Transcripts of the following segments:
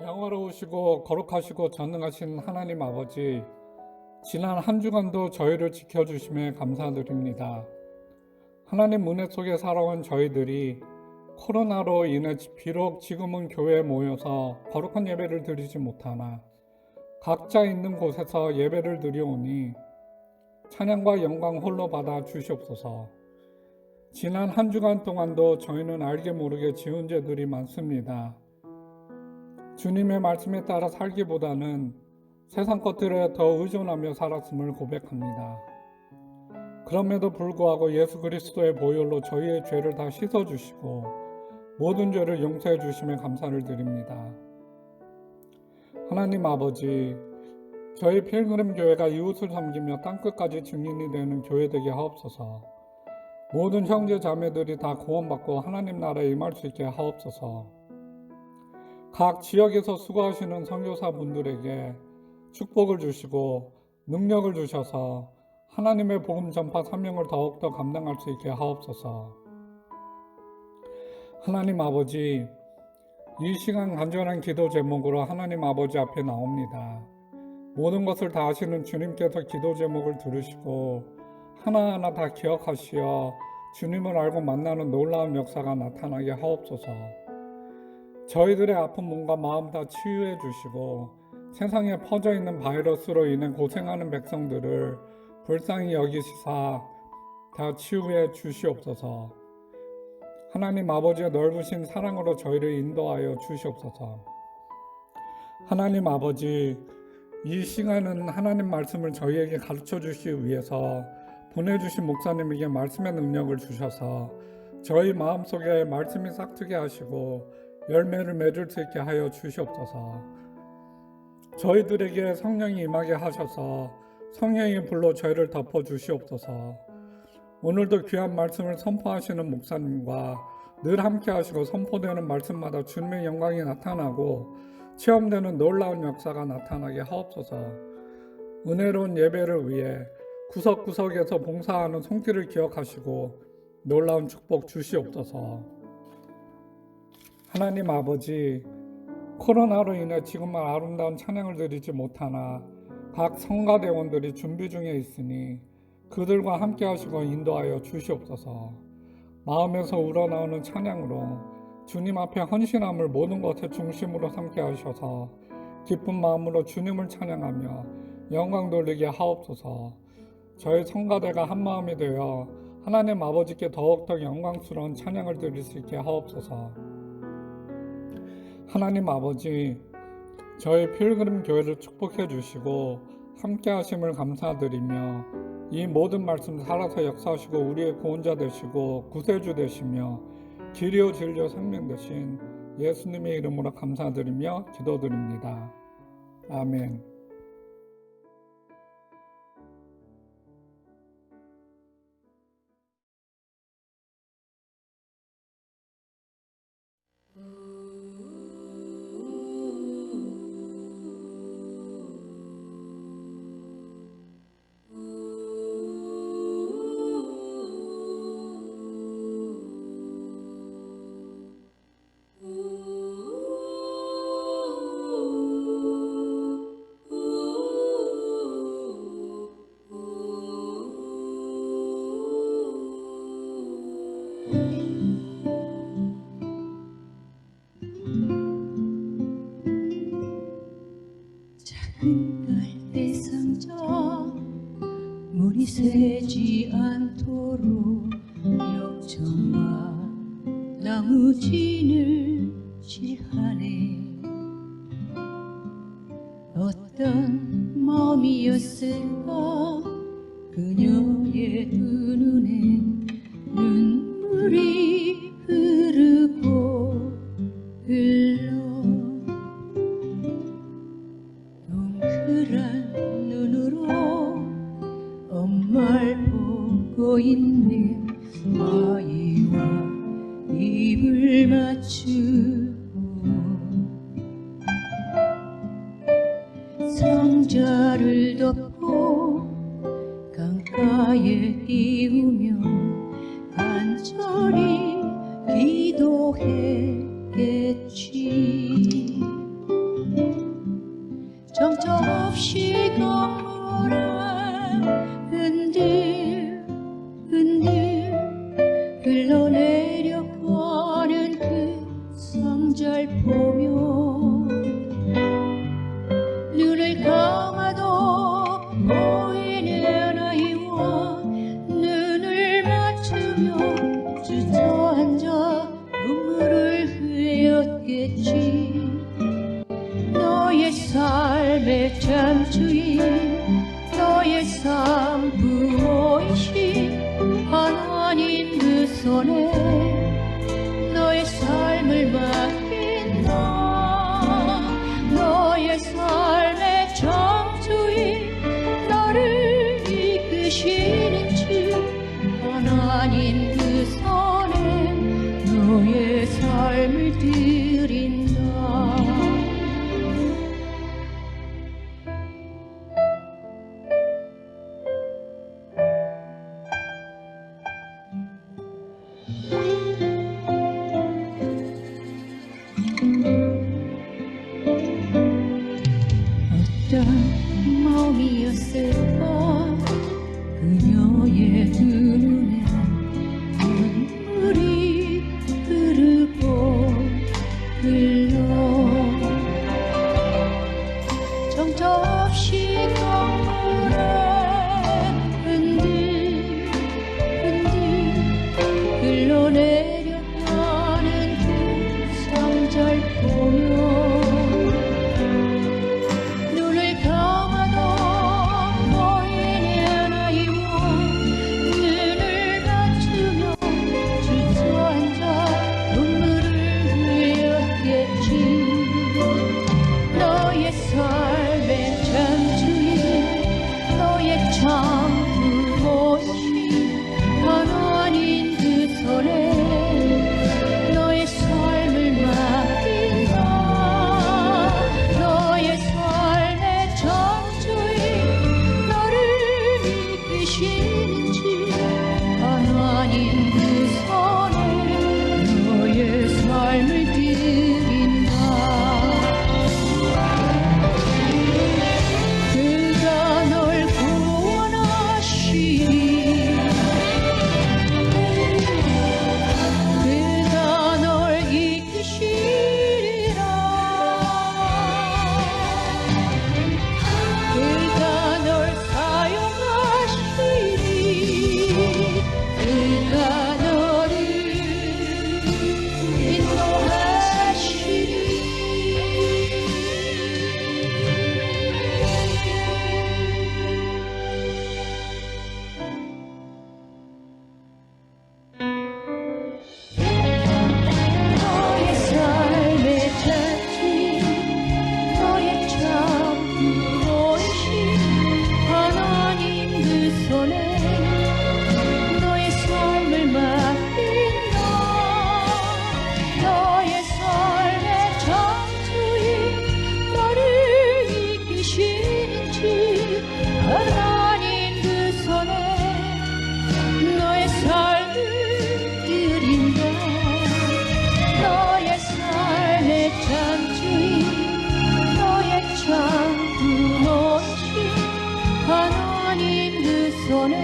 영화로우시고 거룩하시고 전능하신 하나님 아버지, 지난 한 주간도 저희를 지켜주심에 감사드립니다. 하나님 은혜 속에 살아온 저희들이 코로나로 인해 비록 지금은 교회에 모여서 거룩한 예배를 드리지 못하나 각자 있는 곳에서 예배를 드리오니 찬양과 영광 홀로 받아 주시옵소서. 지난 한 주간 동안도 저희는 알게 모르게 지은 죄들이 많습니다. 주님의 말씀에 따라 살기보다는 세상 것들에 더 의존하며 살았음을 고백합니다. 그럼에도 불구하고 예수 그리스도의 보혈로 저희의 죄를 다 씻어주시고 모든 죄를 용서해 주심에 감사를 드립니다. 하나님 아버지, 저희 필그림 교회가 이웃을 섬기며 땅끝까지 증인이 되는 교회 되게 하옵소서. 모든 형제 자매들이 다 구원받고 하나님 나라에 임할 수 있게 하옵소서. 각 지역에서 수고하시는 선교사분들에게 축복을 주시고 능력을 주셔서 하나님의 복음 전파 사명을 더욱더 감당할 수 있게 하옵소서. 하나님 아버지, 이 시간 간절한 기도 제목으로 하나님 아버지 앞에 나옵니다. 모든 것을 다 아시는 주님께서 기도 제목을 들으시고 하나하나 다 기억하시어 주님을 알고 만나는 놀라운 역사가 나타나게 하옵소서. 저희들의 아픈 몸과 마음 다 치유해 주시고 세상에 퍼져 있는 바이러스로 인해 고생하는 백성들을 불쌍히 여기시사 다 치유해 주시옵소서. 하나님 아버지의 넓으신 사랑으로 저희를 인도하여 주시옵소서. 하나님 아버지, 이 시간은 하나님 말씀을 저희에게 가르쳐 주시기 위해서 보내주신 목사님에게 말씀의 능력을 주셔서 저희 마음속에 말씀이 싹트게 하시고 열매를 맺을 수 있게 하여 주시옵소서. 저희들에게 성령이 임하게 하셔서 성령의 불로 저희를 덮어 주시옵소서. 오늘도 귀한 말씀을 선포하시는 목사님과 늘 함께 하시고 선포되는 말씀마다 주님의 영광이 나타나고 체험되는 놀라운 역사가 나타나게 하옵소서. 은혜로운 예배를 위해 구석구석에서 봉사하는 손길을 기억하시고 놀라운 축복 주시옵소서. 하나님 아버지, 코로나로 인해 지금만 아름다운 찬양을 드리지 못하나 각 성가대원들이 준비 중에 있으니 그들과 함께 하시고 인도하여 주시옵소서. 마음에서 우러나오는 찬양으로 주님 앞에 헌신함을 모든 것의 중심으로 삼게 하셔서 기쁜 마음으로 주님을 찬양하며 영광 돌리게 하옵소서. 저희 성가대가 한마음이 되어 하나님 아버지께 더욱더 영광스러운 찬양을 드릴 수 있게 하옵소서. 하나님 아버지, 저희 필그림 교회를 축복해 주시고 함께 하심을 감사드리며 이 모든 말씀 살아서 역사하시고 우리의 구원자 되시고 구세주 되시며 길이요 진리요 생명 되신 예수님의 이름으로 감사드리며 기도드립니다. 아멘. 갈대 상자 물이 새지 않도록 역청과 나무진을 칠하네. 어떤 마음이었을까 그녀의 두 눈엔 눈물이 흐르고 흘러 동그란 눈으로 엄마를 보고 있네. 아이와 입을 맞추고 상자를 덮고 강가에 띄우며 간절히 기도했겠지. 흘러내려가는 그 상자를 보며 눈을 감아도 보이는 아이와 눈을 맞추며 주저앉아 눈물을 흘렸겠지. 너의 삶의 창주인, 너의 삶 부모이신 하나님 그 손에 너의 삶을 맡긴다. 너의 삶의 창주인, 너를 이끄시는 주 하나님 그 손에 너의 삶을 드린다. 어떤 마음이었을까 그녀의 두 눈에 눈물이 흐르고 흘러 정처 없이 강물에 흔들 흘러내려가는 그 상자를 보며 눈을 감아도 보이는 아이와 눈을 맞추며 주저앉아 눈물을 흘렸겠지. 너의 삶의 창주인, 너의 참 부모이신 하나님 그 손에 너의 삶을 맡긴다. 너의 삶의 창조인, 너를 이끄시는 주 하나님 그 손에 너의 삶을 드린다. 그가 널 구원하시니 그가 널 이끄시리라. 그가 널 사용하시니 그가 너를 너의 삶의 창조인, 너의 참 부모이신 하나님 그 손에 너의 삶을 맡긴다. 너의 삶의 창조인, 너를 이끄시는 주 하나님 그 손에 너의 삶을 드린다. 너의 삶의 창조인, 너의 참 부모이신 하나님 그 손에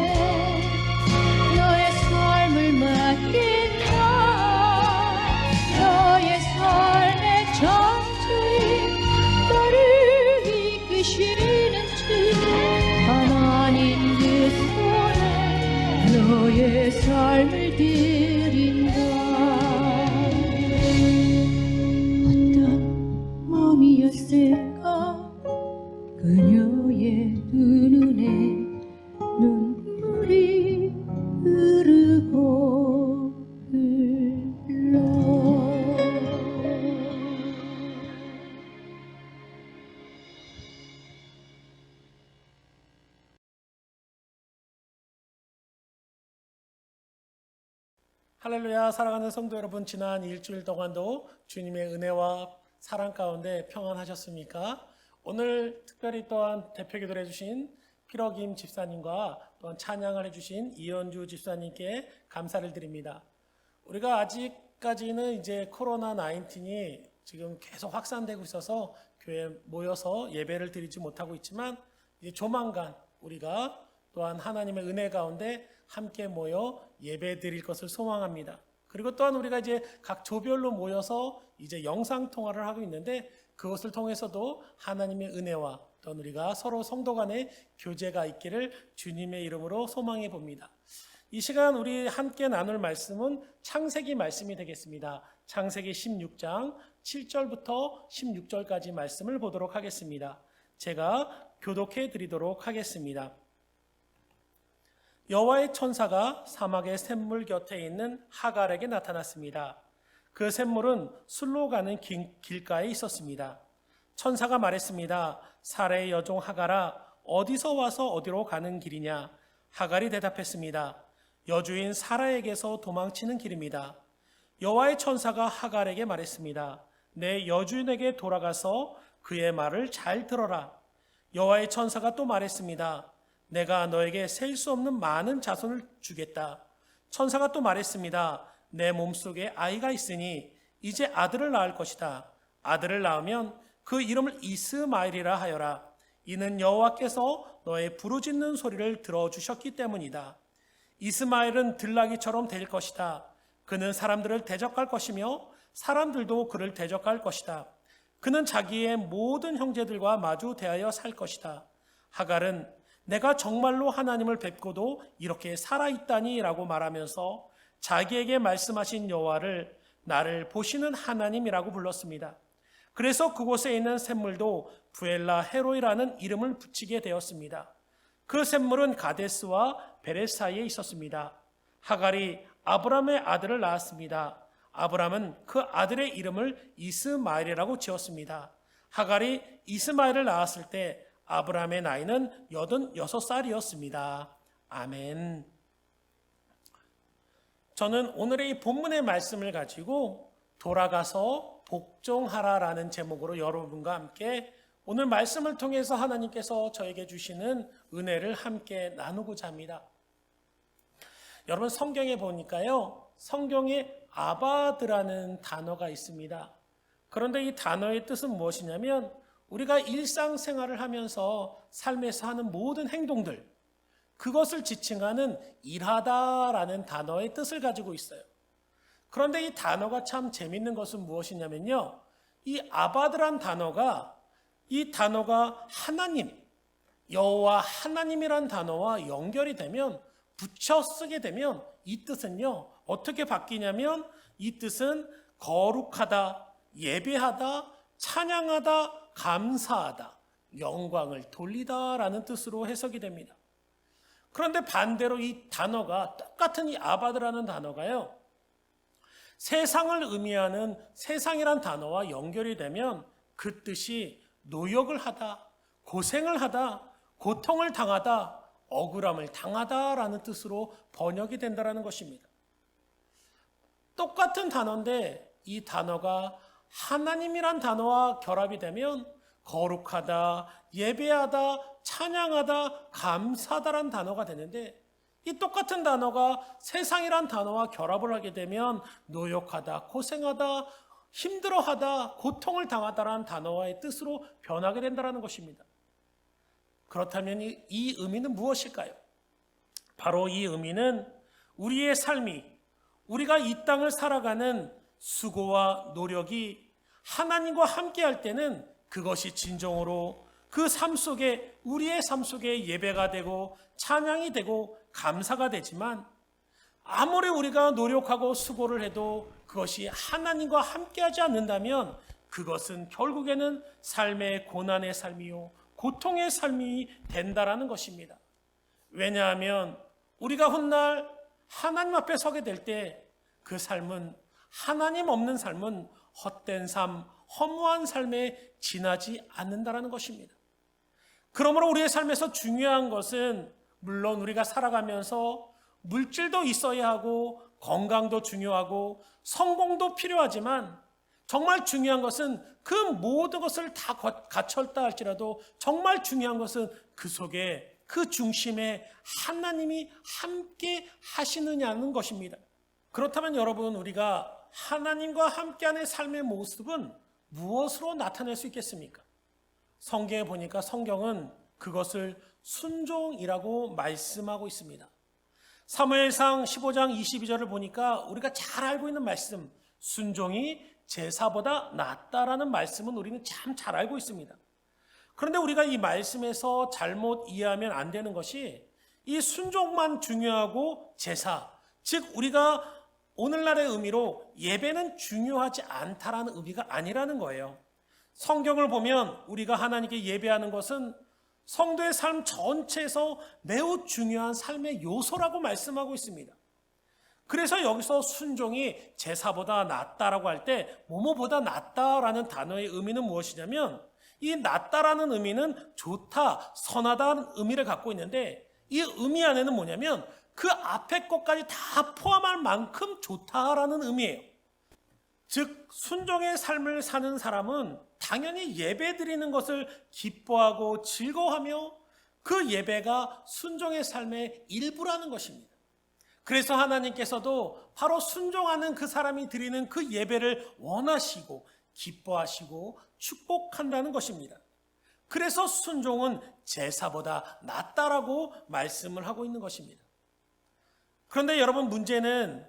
너의 삶을 맡긴다. 너의 삶의 창조인, 너를 이끄시는 주 하나님 그 손에 너의 삶을 드린다. 어떤 마음이었을까 그녀의 두 눈에 눈물이 흐르고 흘러 할렐루야. 사랑하는 성도 여러분, 지난 일주일 동안도 주님의 은혜와 사랑 가운데 평안하셨습니까? 오늘 특별히 또한 대표기도를 해주신 피러김 집사님과 또한 찬양을 해주신 이현주 집사님께 감사를 드립니다. 우리가 아직까지는 이제 코로나 19이 지금 계속 확산되고 있어서 교회에 모여서 예배를 드리지 못하고 있지만 이제 조만간 우리가 또한 하나님의 은혜 가운데 함께 모여 예배 드릴 것을 소망합니다. 그리고 또한 우리가 이제 각 조별로 모여서 이제 영상 통화를 하고 있는데 그것을 통해서도 하나님의 은혜와 또한 우리가 서로 성도 간의 교제가 있기를 주님의 이름으로 소망해 봅니다. 이 시간 우리 함께 나눌 말씀은 창세기 말씀이 되겠습니다. 창세기 16장 7절부터 16절까지 말씀을 보도록 하겠습니다. 제가 교독해 드리도록 하겠습니다. 여호와의 천사가 사막의 샘물 곁에 있는 하갈에게 나타났습니다. 그 샘물은 술로 가는 길가에 있었습니다. 천사가 말했습니다. 사라의 여종 하갈아, 어디서 와서 어디로 가는 길이냐? 하갈이 대답했습니다. 여주인 사라에게서 도망치는 길입니다. 여호와의 천사가 하갈에게 말했습니다. 내 여주인에게 돌아가서 그의 말을 잘 들어라. 여호와의 천사가 또 말했습니다. 내가 너에게 셀 수 없는 많은 자손을 주겠다. 천사가 또 말했습니다. 내 몸속에 아이가 있으니 이제 아들을 낳을 것이다. 아들을 낳으면 그 이름을 이스마엘이라 하여라. 이는 여호와께서 너의 부르짖는 소리를 들어주셨기 때문이다. 이스마엘은 들나귀처럼 될 것이다. 그는 사람들을 대적할 것이며 사람들도 그를 대적할 것이다. 그는 자기의 모든 형제들과 마주 대하여 살 것이다. 하갈은 내가 정말로 하나님을 뵙고도 이렇게 살아있다니 라고 말하면서 자기에게 말씀하신 여호와를 나를 보시는 하나님이라고 불렀습니다. 그래서 그곳에 있는 샘물도 부엘라 헤로이라는 이름을 붙이게 되었습니다. 그 샘물은 가데스와 베렛 사이에 있었습니다. 하갈이 아브람의 아들을 낳았습니다. 아브람은 그 아들의 이름을 이스마엘이라고 지었습니다. 하갈이 이스마엘을 낳았을 때 아브람의 나이는 86살이었습니다. 아멘. 저는 오늘의 이 본문의 말씀을 가지고 돌아가서 복종하라라는 제목으로 여러분과 함께 오늘 말씀을 통해서 하나님께서 저에게 주시는 은혜를 함께 나누고자 합니다. 여러분 성경에 보니까요. 성경에 아바드라는 단어가 있습니다. 그런데 이 단어의 뜻은 무엇이냐면 우리가 일상생활을 하면서 삶에서 하는 모든 행동들 그것을 지칭하는 일하다라는 단어의 뜻을 가지고 있어요. 그런데 이 단어가 참 재밌는 것은 무엇이냐면요. 이 아바드란 단어가 하나님, 여호와 하나님이란 단어와 연결이 되면 붙여 쓰게 되면 이 뜻은요. 어떻게 바뀌냐면 이 뜻은 거룩하다, 예배하다, 찬양하다, 감사하다, 영광을 돌리다라는 뜻으로 해석이 됩니다. 그런데 반대로 이 단어가 똑같은 이 아바드라는 단어가요. 세상을 의미하는 세상이란 단어와 연결이 되면 그 뜻이 노역을 하다, 고생을 하다, 고통을 당하다, 억울함을 당하다라는 뜻으로 번역이 된다는 것입니다. 똑같은 단어인데 이 단어가 하나님이란 단어와 결합이 되면 거룩하다, 예배하다, 찬양하다, 감사하다라는 단어가 되는데 이 똑같은 단어가 세상이란 단어와 결합을 하게 되면 노역하다, 고생하다, 힘들어하다, 고통을 당하다라는 단어와의 뜻으로 변하게 된다는 것입니다. 그렇다면 이 의미는 무엇일까요? 바로 이 의미는 우리의 삶이 우리가 이 땅을 살아가는 수고와 노력이 하나님과 함께 할 때는 그것이 진정으로 그 삶 속에 우리의 삶 속에 예배가 되고 찬양이 되고 감사가 되지만 아무리 우리가 노력하고 수고를 해도 그것이 하나님과 함께하지 않는다면 그것은 결국에는 삶의 고난의 삶이요 고통의 삶이 된다라는 것입니다. 왜냐하면 우리가 훗날 하나님 앞에 서게 될 때 그 삶은 하나님 없는 삶은 헛된 삶, 허무한 삶에 지나지 않는다라는 것입니다. 그러므로 우리의 삶에서 중요한 것은 물론 우리가 살아가면서 물질도 있어야 하고 건강도 중요하고 성공도 필요하지만 정말 중요한 것은 그 모든 것을 다 갖췄다 할지라도 정말 중요한 것은 그 속에 그 중심에 하나님이 함께 하시느냐는 것입니다. 그렇다면 여러분 우리가 하나님과 함께하는 삶의 모습은 무엇으로 나타낼 수 있겠습니까? 성경에 보니까 성경은 그것을 순종이라고 말씀하고 있습니다. 사무엘상 15장 22절을 보니까 우리가 잘 알고 있는 말씀, 순종이 제사보다 낫다라는 말씀은 우리는 참 잘 알고 있습니다. 그런데 우리가 이 말씀에서 잘못 이해하면 안 되는 것이 이 순종만 중요하고 제사, 즉 우리가 오늘날의 의미로 예배는 중요하지 않다라는 의미가 아니라는 거예요. 성경을 보면 우리가 하나님께 예배하는 것은 성도의 삶 전체에서 매우 중요한 삶의 요소라고 말씀하고 있습니다. 그래서 여기서 순종이 제사보다 낫다라고 할 때 뭐뭐보다 낫다라는 단어의 의미는 무엇이냐면 이 낫다라는 의미는 좋다, 선하다는 의미를 갖고 있는데 이 의미 안에는 뭐냐면 그 앞에 것까지 다 포함할 만큼 좋다라는 의미예요. 즉 순종의 삶을 사는 사람은 당연히 예배 드리는 것을 기뻐하고 즐거워하며 그 예배가 순종의 삶의 일부라는 것입니다. 그래서 하나님께서도 바로 순종하는 그 사람이 드리는 그 예배를 원하시고 기뻐하시고 축복한다는 것입니다. 그래서 순종은 제사보다 낫다라고 말씀을 하고 있는 것입니다. 그런데 여러분 문제는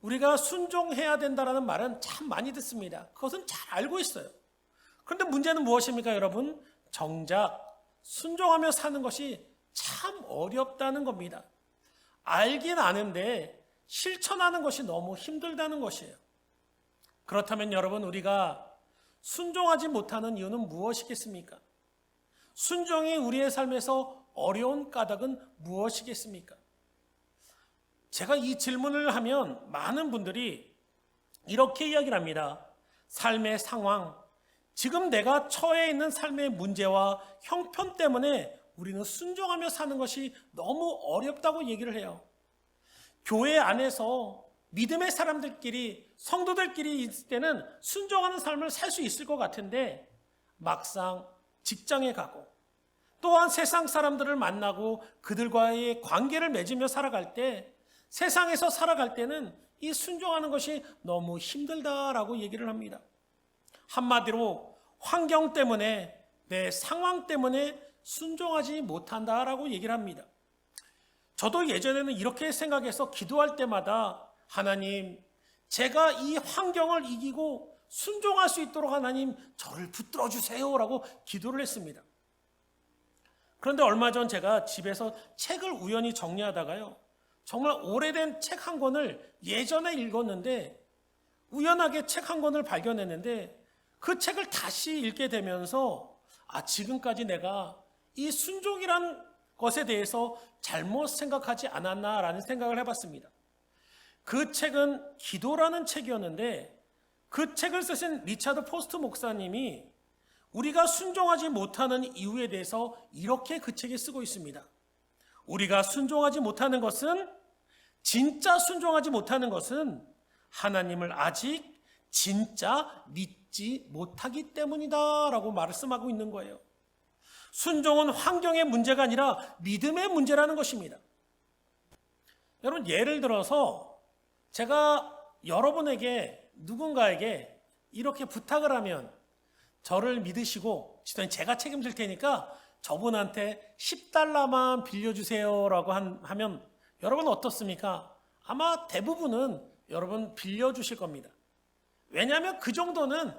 우리가 순종해야 된다라는 말은 참 많이 듣습니다. 그것은 잘 알고 있어요. 그런데 문제는 무엇입니까, 여러분? 정작 순종하며 사는 것이 참 어렵다는 겁니다. 알긴 아는데 실천하는 것이 너무 힘들다는 것이에요. 그렇다면 여러분 우리가 순종하지 못하는 이유는 무엇이겠습니까? 순종이 우리의 삶에서 어려운 까닭은 무엇이겠습니까? 제가 이 질문을 하면 많은 분들이 이렇게 이야기를 합니다. 삶의 상황, 지금 내가 처해 있는 삶의 문제와 형편 때문에 우리는 순종하며 사는 것이 너무 어렵다고 얘기를 해요. 교회 안에서 믿음의 사람들끼리, 성도들끼리 있을 때는 순종하는 삶을 살 수 있을 것 같은데 막상 직장에 가고 또한 세상 사람들을 만나고 그들과의 관계를 맺으며 살아갈 때, 세상에서 살아갈 때는 이 순종하는 것이 너무 힘들다라고 얘기를 합니다. 한마디로 환경 때문에, 내 상황 때문에 순종하지 못한다라고 얘기를 합니다. 저도 예전에는 이렇게 생각해서 기도할 때마다 하나님, 제가 이 환경을 이기고 순종할 수 있도록 하나님 저를 붙들어 주세요라고 기도를 했습니다. 그런데 얼마 전 제가 집에서 책을 우연히 정리하다가요, 정말 오래된 책 한 권을 예전에 읽었는데 우연하게 책 한 권을 발견했는데 그 책을 다시 읽게 되면서 지금까지 내가 이 순종이란 것에 대해서 잘못 생각하지 않았나라는 생각을 해봤습니다. 그 책은 기도라는 책이었는데 그 책을 쓰신 리차드 포스트 목사님이 우리가 순종하지 못하는 이유에 대해서 이렇게 그 책에 쓰고 있습니다. 우리가 순종하지 못하는 것은, 진짜 순종하지 못하는 것은 하나님을 아직 진짜 믿지 못하기 때문이다 라고 말씀하고 있는 거예요. 순종은 환경의 문제가 아니라 믿음의 문제라는 것입니다. 여러분 예를 들어서 제가 여러분에게, 누군가에게 이렇게 부탁을 하면 저를 믿으시고 제가 책임질 테니까 저분한테 $10만 빌려주세요라고 하면 여러분 어떻습니까? 아마 대부분은 여러분 빌려주실 겁니다. 왜냐하면 그 정도는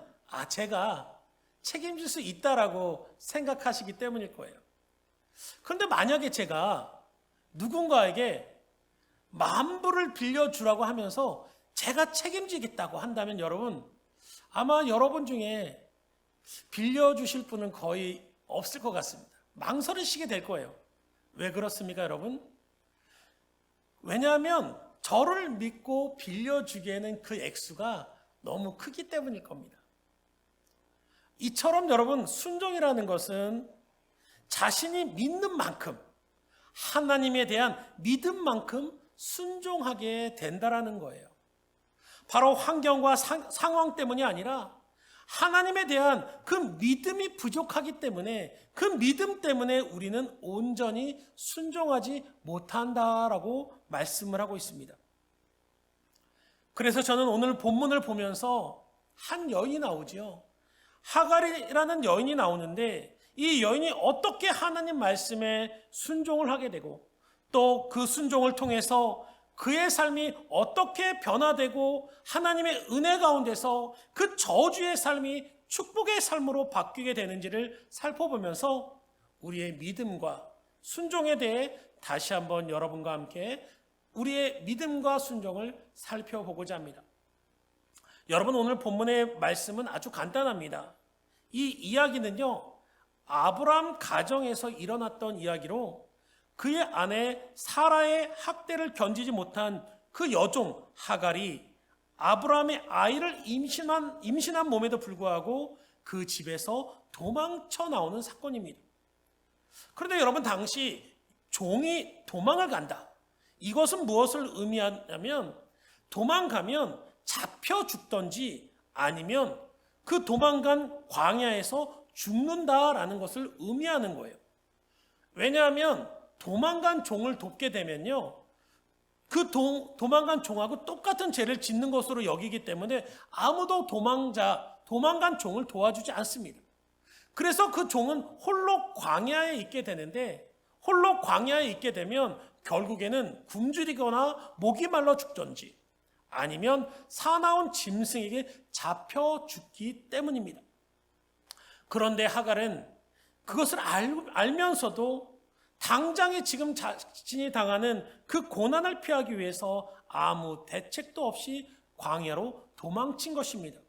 제가 책임질 수 있다라고 생각하시기 때문일 거예요. 그런데 만약에 제가 누군가에게 $10,000을 빌려주라고 하면서 제가 책임지겠다고 한다면 여러분, 아마 여러분 중에 빌려주실 분은 거의 없을 것 같습니다. 망설이시게 될 거예요. 왜 그렇습니까, 여러분? 왜냐하면 저를 믿고 빌려주기에는 그 액수가 너무 크기 때문일 겁니다. 이처럼 여러분, 순종이라는 것은 자신이 믿는 만큼, 하나님에 대한 믿음만큼 순종하게 된다라는 거예요. 바로 환경과 상황 때문이 아니라 하나님에 대한 그 믿음이 부족하기 때문에, 그 믿음 때문에 우리는 온전히 순종하지 못한다라고 말씀을 하고 있습니다. 그래서 저는 오늘 본문을 보면서 한 여인이 나오죠. 하갈이라는 여인이 나오는데 이 여인이 어떻게 하나님 말씀에 순종을 하게 되고 또 그 순종을 통해서 그의 삶이 어떻게 변화되고 하나님의 은혜 가운데서 그 저주의 삶이 축복의 삶으로 바뀌게 되는지를 살펴보면서 우리의 믿음과 순종에 대해 다시 한번 여러분과 함께 우리의 믿음과 순종을 살펴보고자 합니다. 여러분, 오늘 본문의 말씀은 아주 간단합니다. 이 이야기는요, 아브라함 가정에서 일어났던 이야기로 그의 아내 사라의 학대를 견디지 못한 그 여종 하갈이 아브라함의 아이를 임신한 몸에도 불구하고 그 집에서 도망쳐 나오는 사건입니다. 그런데 여러분, 당시 종이 도망을 간다. 이것은 무엇을 의미하냐면 도망가면 잡혀 죽던지 아니면 그 도망간 광야에서 죽는다라는 것을 의미하는 거예요. 왜냐하면 도망간 종을 돕게 되면요, 그 도망간 종하고 똑같은 죄를 짓는 것으로 여기기 때문에 아무도 도망간 종을 도와주지 않습니다. 그래서 그 종은 홀로 광야에 있게 되는데, 홀로 광야에 있게 되면 결국에는 굶주리거나 목이 말라 죽던지 아니면 사나운 짐승에게 잡혀 죽기 때문입니다. 그런데 하갈은 그것을 알면서도 당장에 지금 자신이 당하는 그 고난을 피하기 위해서 아무 대책도 없이 광야로 도망친 것입니다.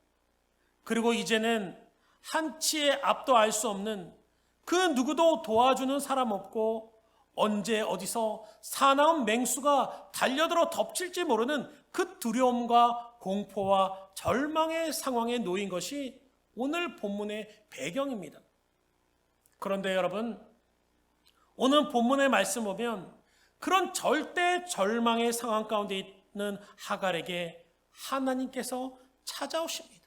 그리고 이제는 한치의 앞도 알 수 없는 그 누구도 도와주는 사람 없고 언제 어디서 사나운 맹수가 달려들어 덮칠지 모르는 그 두려움과 공포와 절망의 상황에 놓인 것이 오늘 본문의 배경입니다. 그런데 여러분, 오늘 본문의 말씀 보면 그런 절대 절망의 상황 가운데 있는 하갈에게 하나님께서 찾아오십니다.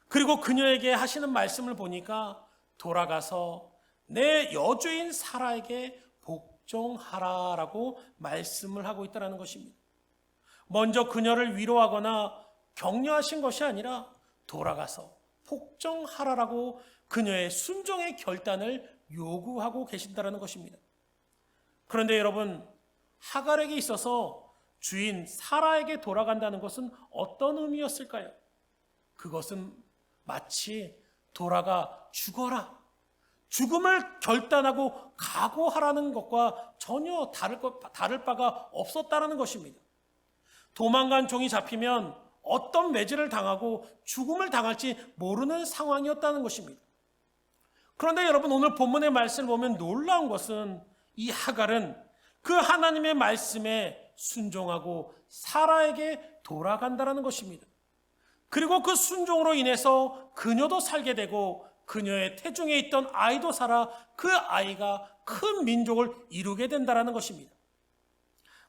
그리고 그녀에게 하시는 말씀을 보니까 돌아가서 내 여주인 사라에게 복종하라라고 말씀을 하고 있다는 것입니다. 먼저 그녀를 위로하거나 격려하신 것이 아니라 돌아가서 복종하라라고 그녀의 순종의 결단을 요구하고 계신다는 것입니다. 그런데 여러분, 하갈에게 있어서 주인 사라에게 돌아간다는 것은 어떤 의미였을까요? 그것은 마치 돌아가 죽어라, 죽음을 결단하고 각오하라는 것과 전혀 다를 바가 없었다는 것입니다. 도망간 종이 잡히면 어떤 매질을 당하고 죽음을 당할지 모르는 상황이었다는 것입니다. 그런데 여러분, 오늘 본문의 말씀을 보면 놀라운 것은 이 하갈은 그 하나님의 말씀에 순종하고 사라에게 돌아간다는 것입니다. 그리고 그 순종으로 인해서 그녀도 살게 되고 그녀의 태중에 있던 아이도 살아 그 아이가 큰 민족을 이루게 된다는 것입니다.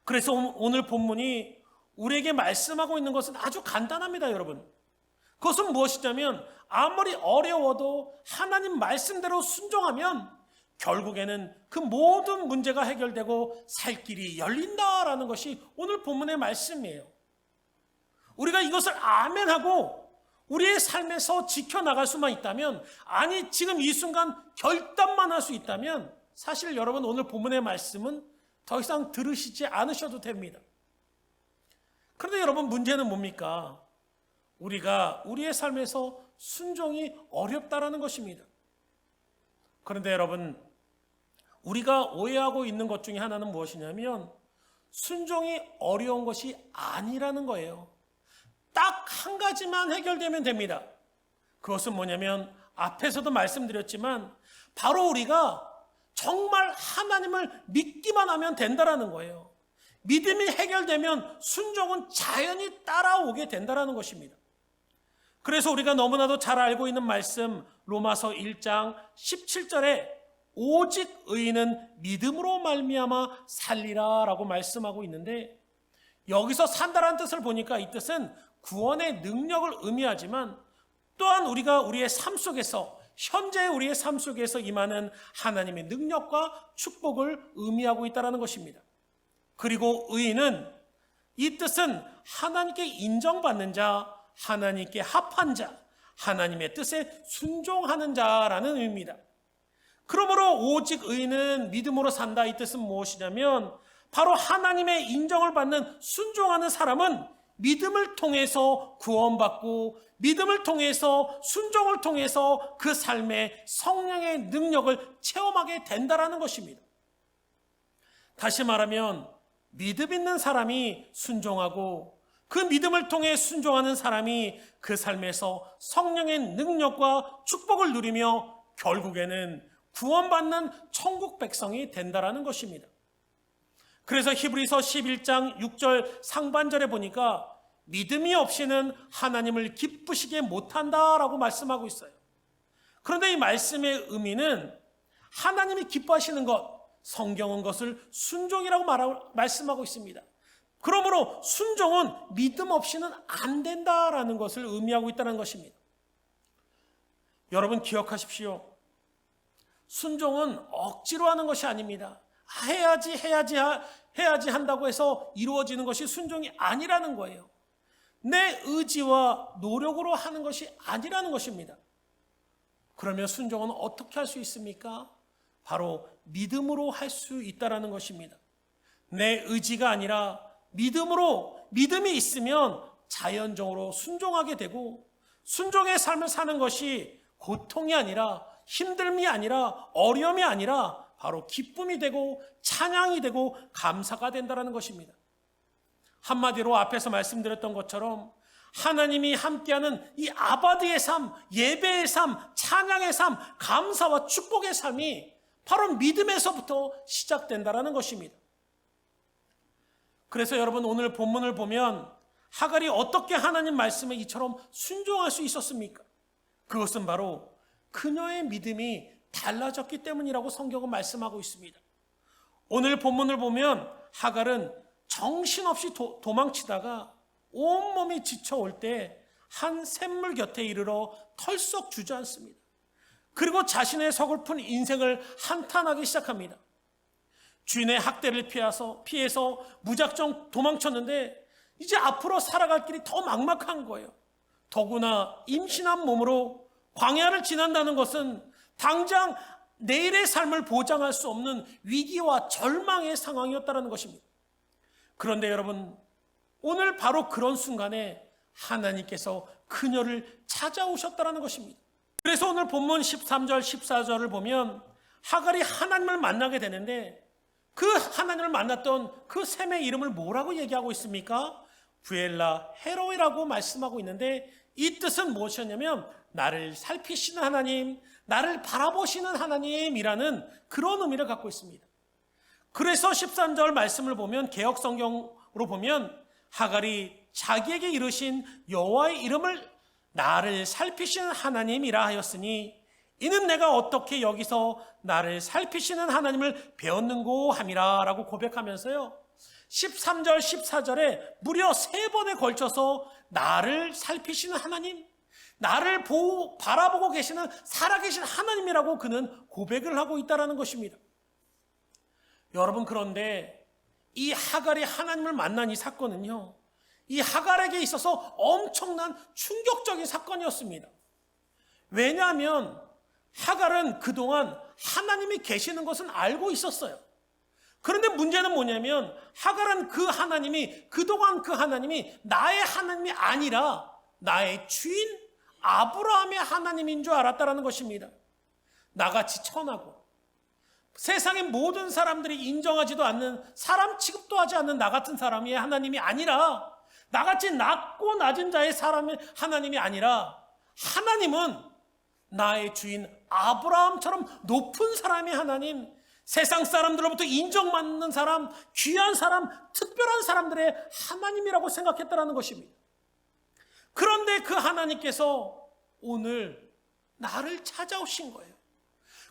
그래서 오늘 본문이 우리에게 말씀하고 있는 것은 아주 간단합니다, 여러분. 그것은 무엇이냐면 아무리 어려워도 하나님 말씀대로 순종하면 결국에는 그 모든 문제가 해결되고 살 길이 열린다라는 것이 오늘 본문의 말씀이에요. 우리가 이것을 아멘하고 우리의 삶에서 지켜나갈 수만 있다면, 아니 지금 이 순간 결단만 할 수 있다면 사실 여러분, 오늘 본문의 말씀은 더 이상 들으시지 않으셔도 됩니다. 그런데 여러분, 문제는 뭡니까? 우리가 우리의 삶에서 순종이 어렵다라는 것입니다. 그런데 여러분, 우리가 오해하고 있는 것 중에 하나는 무엇이냐면 순종이 어려운 것이 아니라는 거예요. 딱 한 가지만 해결되면 됩니다. 그것은 뭐냐면 앞에서도 말씀드렸지만 바로 우리가 정말 하나님을 믿기만 하면 된다라는 거예요. 믿음이 해결되면 순종은 자연히 따라오게 된다라는 것입니다. 그래서 우리가 너무나도 잘 알고 있는 말씀, 로마서 1장 17절에 오직 의인은 믿음으로 말미암아 살리라라고 말씀하고 있는데, 여기서 산다라는 뜻을 보니까 이 뜻은 구원의 능력을 의미하지만 또한 우리가 우리의 삶 속에서, 현재 우리의 삶 속에서 임하는 하나님의 능력과 축복을 의미하고 있다는 것입니다. 그리고 의인은, 이 뜻은 하나님께 인정받는 자, 하나님께 합한 자, 하나님의 뜻에 순종하는 자라는 의미입니다. 그러므로 오직 의인은 믿음으로 산다, 이 뜻은 무엇이냐면 바로 하나님의 인정을 받는 순종하는 사람은 믿음을 통해서 구원받고 믿음을 통해서 순종을 통해서 그 삶의 성령의 능력을 체험하게 된다라는 것입니다. 다시 말하면 믿음 있는 사람이 순종하고 그 믿음을 통해 순종하는 사람이 그 삶에서 성령의 능력과 축복을 누리며 결국에는 구원받는 천국 백성이 된다라는 것입니다. 그래서 히브리서 11장 6절 상반절에 보니까 믿음이 없이는 하나님을 기쁘시게 못한다라고 말씀하고 있어요. 그런데 이 말씀의 의미는 하나님이 기뻐하시는 것, 성경은 것을 순종이라고 말씀하고 있습니다. 그러므로 순종은 믿음 없이는 안 된다라는 것을 의미하고 있다는 것입니다. 여러분 기억하십시오. 순종은 억지로 하는 것이 아닙니다. 해야지 한다고 해서 이루어지는 것이 순종이 아니라는 거예요. 내 의지와 노력으로 하는 것이 아니라는 것입니다. 그러면 순종은 어떻게 할 수 있습니까? 바로 믿음으로 할 수 있다는 것입니다. 내 의지가 아니라 믿음이 있으면 자연적으로 순종하게 되고 순종의 삶을 사는 것이 고통이 아니라 힘듦이 아니라 어려움이 아니라 바로 기쁨이 되고 찬양이 되고 감사가 된다는 것입니다. 한마디로 앞에서 말씀드렸던 것처럼 하나님이 함께하는 이 아바드의 삶, 예배의 삶, 찬양의 삶, 감사와 축복의 삶이 바로 믿음에서부터 시작된다는 것입니다. 그래서 여러분 오늘 본문을 보면 하갈이 어떻게 하나님 말씀에 이처럼 순종할 수 있었습니까? 그것은 바로 그녀의 믿음이 달라졌기 때문이라고 성경은 말씀하고 있습니다. 오늘 본문을 보면 하갈은 정신없이 도망치다가 온몸이 지쳐올 때 한 샘물 곁에 이르러 털썩 주저앉습니다. 그리고 자신의 서글픈 인생을 한탄하기 시작합니다. 주인의 학대를 피해서 무작정 도망쳤는데 이제 앞으로 살아갈 길이 더 막막한 거예요. 더구나 임신한 몸으로 광야를 지난다는 것은 당장 내일의 삶을 보장할 수 없는 위기와 절망의 상황이었다는 것입니다. 그런데 여러분, 오늘 바로 그런 순간에 하나님께서 그녀를 찾아오셨다는 것입니다. 그래서 오늘 본문 13절, 14절을 보면 하갈이 하나님을 만나게 되는데 그 하나님을 만났던 그 샘의 이름을 뭐라고 얘기하고 있습니까? 부엘라 헤로이라고 말씀하고 있는데 이 뜻은 무엇이었냐면 나를 살피시는 하나님, 나를 바라보시는 하나님이라는 그런 의미를 갖고 있습니다. 그래서 13절 말씀을 보면 개역 성경으로 보면 하갈이 자기에게 이르신 여호와의 이름을 나를 살피시는 하나님이라 하였으니 이는 내가 어떻게 여기서 나를 살피시는 하나님을 배웠는고 함이라 라고 고백하면서요 13절 14절에 무려 3번에 걸쳐서 나를 살피시는 하나님, 나를 바라보고 계시는 살아계신 하나님이라고 그는 고백을 하고 있다는 것입니다. 여러분, 그런데 이 하갈이 하나님을 만난 이 사건은요, 이 하갈에게 있어서 엄청난 충격적인 사건이었습니다. 왜냐하면 하갈은 그동안 하나님이 계시는 것은 알고 있었어요. 그런데 문제는 뭐냐면 하갈은 그동안 그 하나님이 나의 하나님이 아니라 나의 주인 아브라함의 하나님인 줄 알았다는 것입니다. 나같이 천하고 세상의 모든 사람들이 인정하지도 않는, 사람 취급도 하지 않는 나 같은 사람이 하나님이 아니라, 나같이 낮고 낮은 자의 사람의 하나님이 아니라 하나님은 나의 주인 아브라함처럼 높은 사람의 하나님, 세상 사람들로부터 인정받는 사람, 귀한 사람, 특별한 사람들의 하나님이라고 생각했다는 것입니다. 그런데 그 하나님께서 오늘 나를 찾아오신 거예요.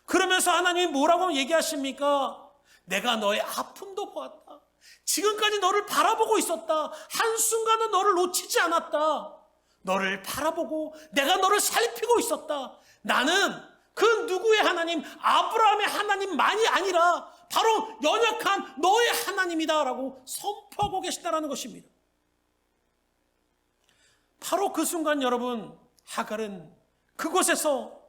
그러면서 하나님이 뭐라고 얘기하십니까? 내가 너의 아픔도 보았다. 지금까지 너를 바라보고 있었다. 한순간은 너를 놓치지 않았다. 너를 바라보고 내가 너를 살피고 있었다. 나는 그 누구의 하나님, 아브라함의 하나님만이 아니라 바로 연약한 너의 하나님이다 라고 선포하고 계시다는 것입니다. 바로 그 순간 여러분, 하갈은 그곳에서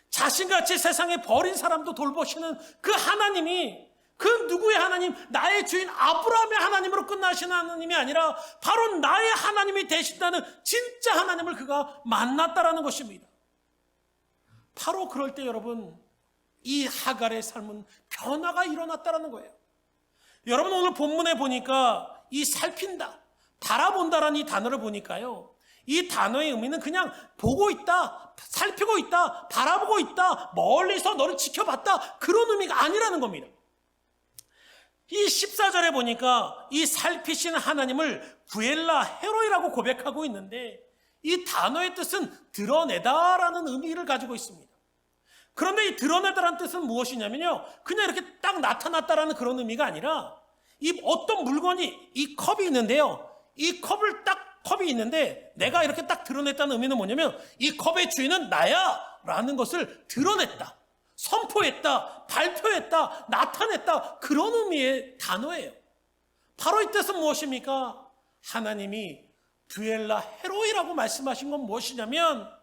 자신같이 세상에 버린 사람도 돌보시는 그 하나님이 그 누구의 하나님, 나의 주인 아브라함의 하나님으로 끝나시는 하나님이 아니라 바로 나의 하나님이 되신다는 진짜 하나님을 그가 만났다라는 것입니다. 바로 그럴 때 여러분, 이 하갈의 삶은 변화가 일어났다라는 거예요. 여러분, 오늘 본문에 보니까 이 살핀다, 바라본다라는 이 단어를 보니까요, 이 단어의 의미는 그냥 보고 있다, 살피고 있다, 바라보고 있다, 멀리서 너를 지켜봤다, 그런 의미가 아니라는 겁니다. 이 14절에 보니까 이 살피신 하나님을 부엘라 헤로이라고 고백하고 있는데, 이 단어의 뜻은 드러내다라는 의미를 가지고 있습니다. 그런데 이 드러내다라는 뜻은 무엇이냐면요, 그냥 이렇게 딱 나타났다라는 그런 의미가 아니라, 이 어떤 물건이, 이 컵이 있는데요, 이 컵이 있는데 내가 이렇게 딱 드러냈다는 의미는 뭐냐면, 이 컵의 주인은 나야 라는 것을 드러냈다, 선포했다, 발표했다, 나타냈다, 그런 의미의 단어예요. 바로 이 뜻은 무엇입니까? 하나님이 부엘라 헤로이라고 말씀하신 건 무엇이냐면,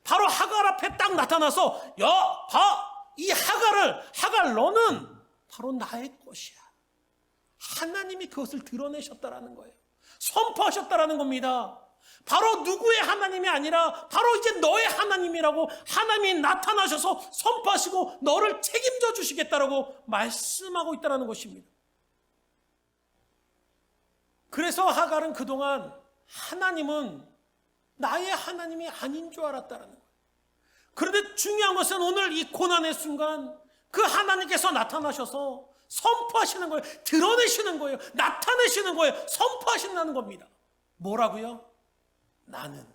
바로 하갈 앞에 딱 나타나서, 야, 봐! 이 하갈 너는 바로 나의 것이야. 하나님이 그것을 드러내셨다라는 거예요. 선포하셨다라는 겁니다. 바로 누구의 하나님이 아니라 바로 이제 너의 하나님이라고 하나님이 나타나셔서 선포하시고 너를 책임져 주시겠다라고 말씀하고 있다는 것입니다. 그래서 하갈은 그동안 하나님은 나의 하나님이 아닌 줄 알았다는 거예요. 그런데 중요한 것은 오늘 이 고난의 순간 그 하나님께서 나타나셔서 선포하시는 거예요. 드러내시는 거예요. 나타내시는 거예요. 선포하신다는 겁니다. 뭐라고요? 나는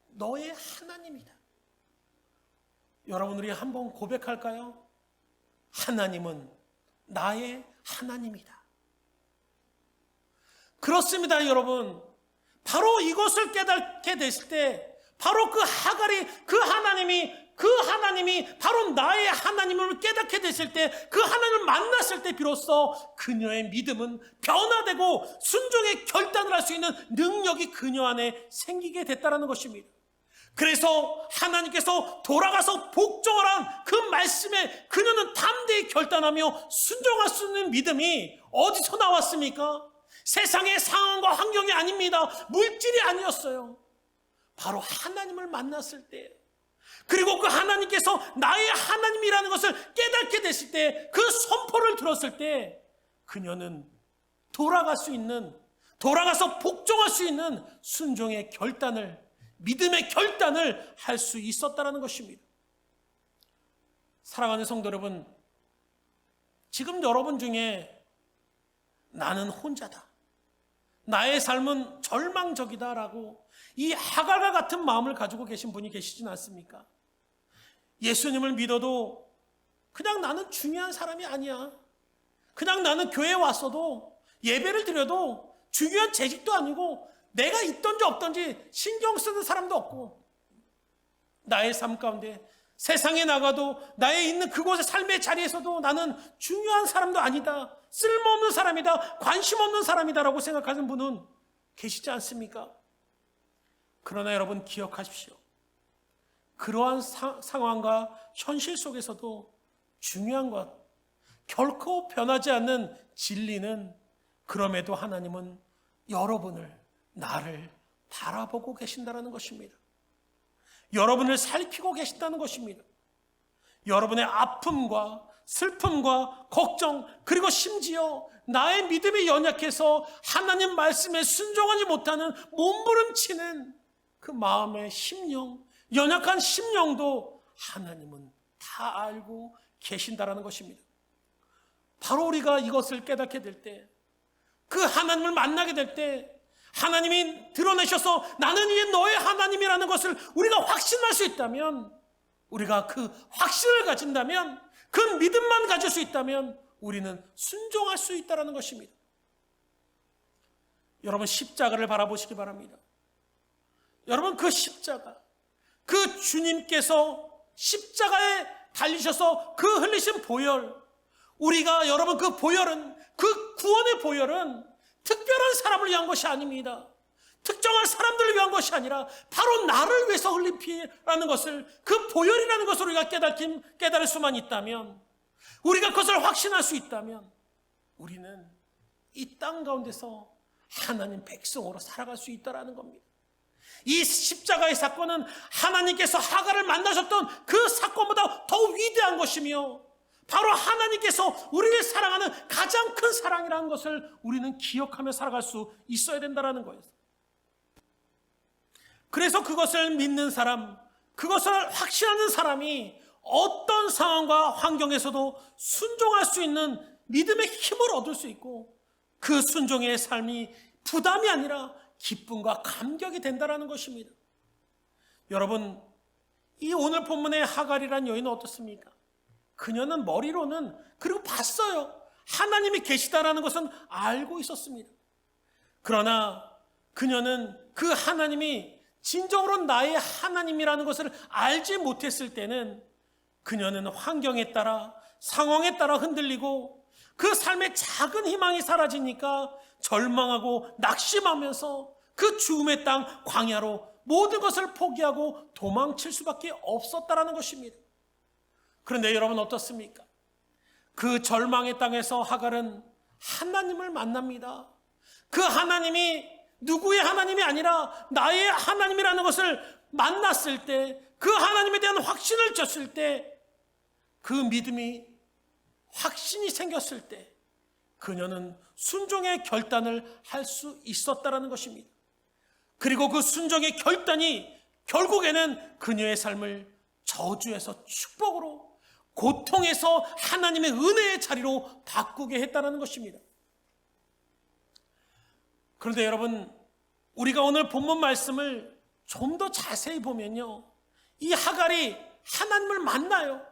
너의 하나님이다. 여러분, 우리 한번 고백할까요? 하나님은 나의 하나님이다. 그렇습니다, 여러분. 바로 이것을 깨닫게 됐을 때, 바로 그 하갈이 그 하나님이 바로 나의 하나님을 깨닫게 됐을 때, 그 하나님을 만났을 때 비로소 그녀의 믿음은 변화되고 순종의 결단을 할 수 있는 능력이 그녀 안에 생기게 됐다는 것입니다. 그래서 하나님께서 돌아가서 복종하라는 그 말씀에 그녀는 담대히 결단하며 순종할 수 있는 믿음이 어디서 나왔습니까? 세상의 상황과 환경이 아닙니다. 물질이 아니었어요. 바로 하나님을 만났을 때, 그리고 그 하나님께서 나의 하나님이라는 것을 깨닫게 됐을 때, 그 선포를 들었을 때 그녀는 돌아가서 복종할 수 있는 순종의 결단을, 믿음의 결단을 할 수 있었다는 것입니다. 사랑하는 성도 여러분, 지금 여러분 중에 나는 혼자다, 나의 삶은 절망적이다라고 이 하갈과 같은 마음을 가지고 계신 분이 계시진 않습니까? 예수님을 믿어도 그냥 나는 중요한 사람이 아니야, 그냥 나는 교회에 왔어도 예배를 드려도 중요한 재직도 아니고 내가 있던지 없던지 신경 쓰는 사람도 없고, 나의 삶 가운데 세상에 나가도 나의 있는 그곳의 삶의 자리에서도 나는 중요한 사람도 아니다, 쓸모없는 사람이다, 관심 없는 사람이다라고 생각하는 분은 계시지 않습니까? 그러나 여러분, 기억하십시오. 그러한 상황과 현실 속에서도 중요한 것, 결코 변하지 않는 진리는, 그럼에도 하나님은 여러분을, 나를 바라보고 계신다는 것입니다. 여러분을 살피고 계신다는 것입니다. 여러분의 아픔과 슬픔과 걱정, 그리고 심지어 나의 믿음이 연약해서 하나님 말씀에 순종하지 못하는 몸부림치는 그 마음의 심령, 연약한 심령도 하나님은 다 알고 계신다라는 것입니다. 바로 우리가 이것을 깨닫게 될 때, 그 하나님을 만나게 될 때, 하나님이 드러내셔서 나는 이제 너의 하나님이라는 것을 우리가 확신할 수 있다면, 우리가 그 확신을 가진다면, 그 믿음만 가질 수 있다면 우리는 순종할 수 있다는 것입니다. 여러분, 십자가를 바라보시기 바랍니다. 여러분, 그 십자가, 그 주님께서 십자가에 달리셔서 그 흘리신 보혈, 우리가, 여러분, 그 보혈은, 그 구원의 보혈은 특별한 사람을 위한 것이 아닙니다. 특정한 사람들을 위한 것이 아니라 바로 나를 위해서 흘린 피라는 것을, 그 보혈이라는 것을 우리가 깨달을 수만 있다면, 우리가 그것을 확신할 수 있다면 우리는 이 땅 가운데서 하나님 백성으로 살아갈 수 있다는 겁니다. 이 십자가의 사건은 하나님께서 하갈을 만나셨던 그 사건보다 더 위대한 것이며, 바로 하나님께서 우리를 사랑하는 가장 큰 사랑이라는 것을 우리는 기억하며 살아갈 수 있어야 된다는 거예요. 그래서 그것을 믿는 사람, 그것을 확신하는 사람이 어떤 상황과 환경에서도 순종할 수 있는 믿음의 힘을 얻을 수 있고, 그 순종의 삶이 부담이 아니라 기쁨과 감격이 된다는 것입니다. 여러분, 이 오늘 본문의 하갈이라는 여인은 어떻습니까? 그녀는 머리로는, 그리고 봤어요. 하나님이 계시다라는 것은 알고 있었습니다. 그러나 그녀는 그 하나님이 진정으로 나의 하나님이라는 것을 알지 못했을 때는 그녀는 환경에 따라, 상황에 따라 흔들리고 그 삶의 작은 희망이 사라지니까 절망하고 낙심하면서 그 죽음의 땅 광야로 모든 것을 포기하고 도망칠 수밖에 없었다라는 것입니다. 그런데 여러분 어떻습니까? 그 절망의 땅에서 하갈은 하나님을 만납니다. 그 하나님이 누구의 하나님이 아니라 나의 하나님이라는 것을 만났을 때, 그 하나님에 대한 확신을 줬을 때, 그 믿음이, 확신이 생겼을 때 그녀는 순종의 결단을 할 수 있었다는 것입니다. 그리고 그 순종의 결단이 결국에는 그녀의 삶을 저주에서 축복으로, 고통에서 하나님의 은혜의 자리로 바꾸게 했다는 것입니다. 그런데 여러분, 우리가 오늘 본문 말씀을 좀 더 자세히 보면요, 이 하갈이 하나님을 만나요.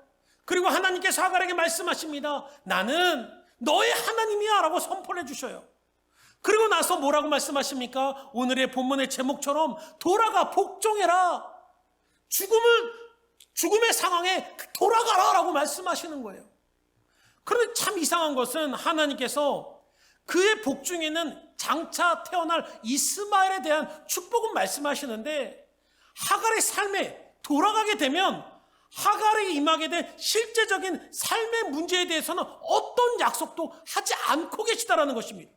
그리고 하나님께서 하갈에게 말씀하십니다. 나는 너의 하나님이야 라고 선포를 해주셔요. 그리고 나서 뭐라고 말씀하십니까? 오늘의 본문의 제목처럼 돌아가 복종해라, 죽음의 상황에 돌아가라 라고 말씀하시는 거예요. 그런데 참 이상한 것은 하나님께서 그의 복중에는 장차 태어날 이스마엘에 대한 축복은 말씀하시는데, 하갈의 삶에 돌아가게 되면 하갈이 임하게 된 실제적인 삶의 문제에 대해서는 어떤 약속도 하지 않고 계시다라는 것입니다.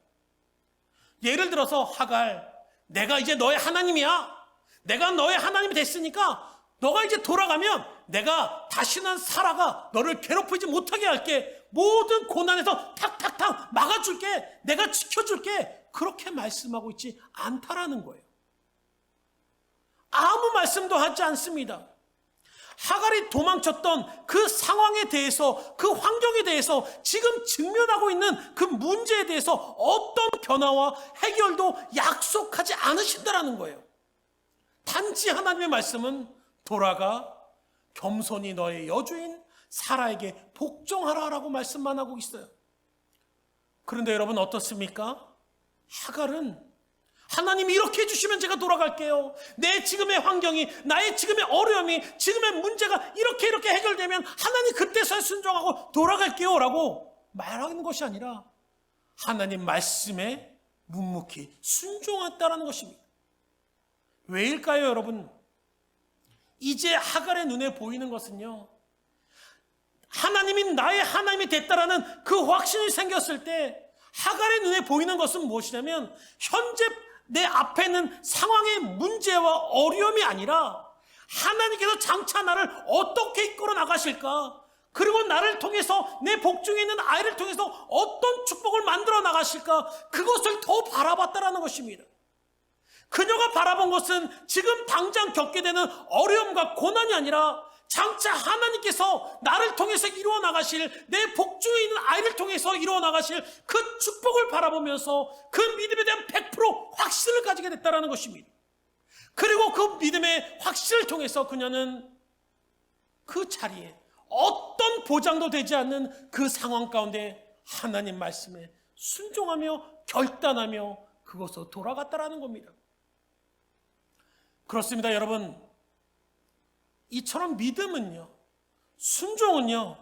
예를 들어서 하갈, 내가 이제 너의 하나님이야. 내가 너의 하나님이 됐으니까 너가 이제 돌아가면 내가 다시는 사라가 너를 괴롭히지 못하게 할게. 모든 고난에서 탁탁탁 막아줄게. 내가 지켜줄게. 그렇게 말씀하고 있지 않다라는 거예요. 아무 말씀도 하지 않습니다. 하갈이 도망쳤던 그 상황에 대해서, 그 환경에 대해서, 지금 직면하고 있는 그 문제에 대해서 어떤 변화와 해결도 약속하지 않으신다라는 거예요. 단지 하나님의 말씀은 돌아가 겸손히 너의 여주인 사라에게 복종하라라고 말씀만 하고 있어요. 그런데 여러분 어떻습니까? 하갈은 하나님이 이렇게 해주시면 제가 돌아갈게요. 내 지금의 환경이, 나의 지금의 어려움이, 지금의 문제가 이렇게 해결되면 하나님 그때서야 순종하고 돌아갈게요 라고 말하는 것이 아니라 하나님 말씀에 묵묵히 순종했다라는 것입니다. 왜일까요, 여러분? 이제 하갈의 눈에 보이는 것은요, 하나님이 나의 하나님이 됐다라는 그 확신이 생겼을 때 하갈의 눈에 보이는 것은 무엇이냐면, 현재 내 앞에 있는 상황의 문제와 어려움이 아니라 하나님께서 장차 나를 어떻게 이끌어 나가실까, 그리고 나를 통해서, 내 복중에 있는 아이를 통해서 어떤 축복을 만들어 나가실까, 그것을 더 바라봤다라는 것입니다. 그녀가 바라본 것은 지금 당장 겪게 되는 어려움과 고난이 아니라 장차 하나님께서 나를 통해서 이루어 나가실, 내 복중에 있는 아이를 통해서 이루어 나가실 그 축복을 바라보면서 그 믿음에 대한 100% 확신을 가지게 됐다는 것입니다. 그리고 그 믿음의 확신을 통해서 그녀는 그 자리에 어떤 보장도 되지 않는 그 상황 가운데 하나님 말씀에 순종하며 결단하며 그것으로 돌아갔다라는 겁니다. 그렇습니다, 여러분. 이처럼 믿음은요, 순종은요,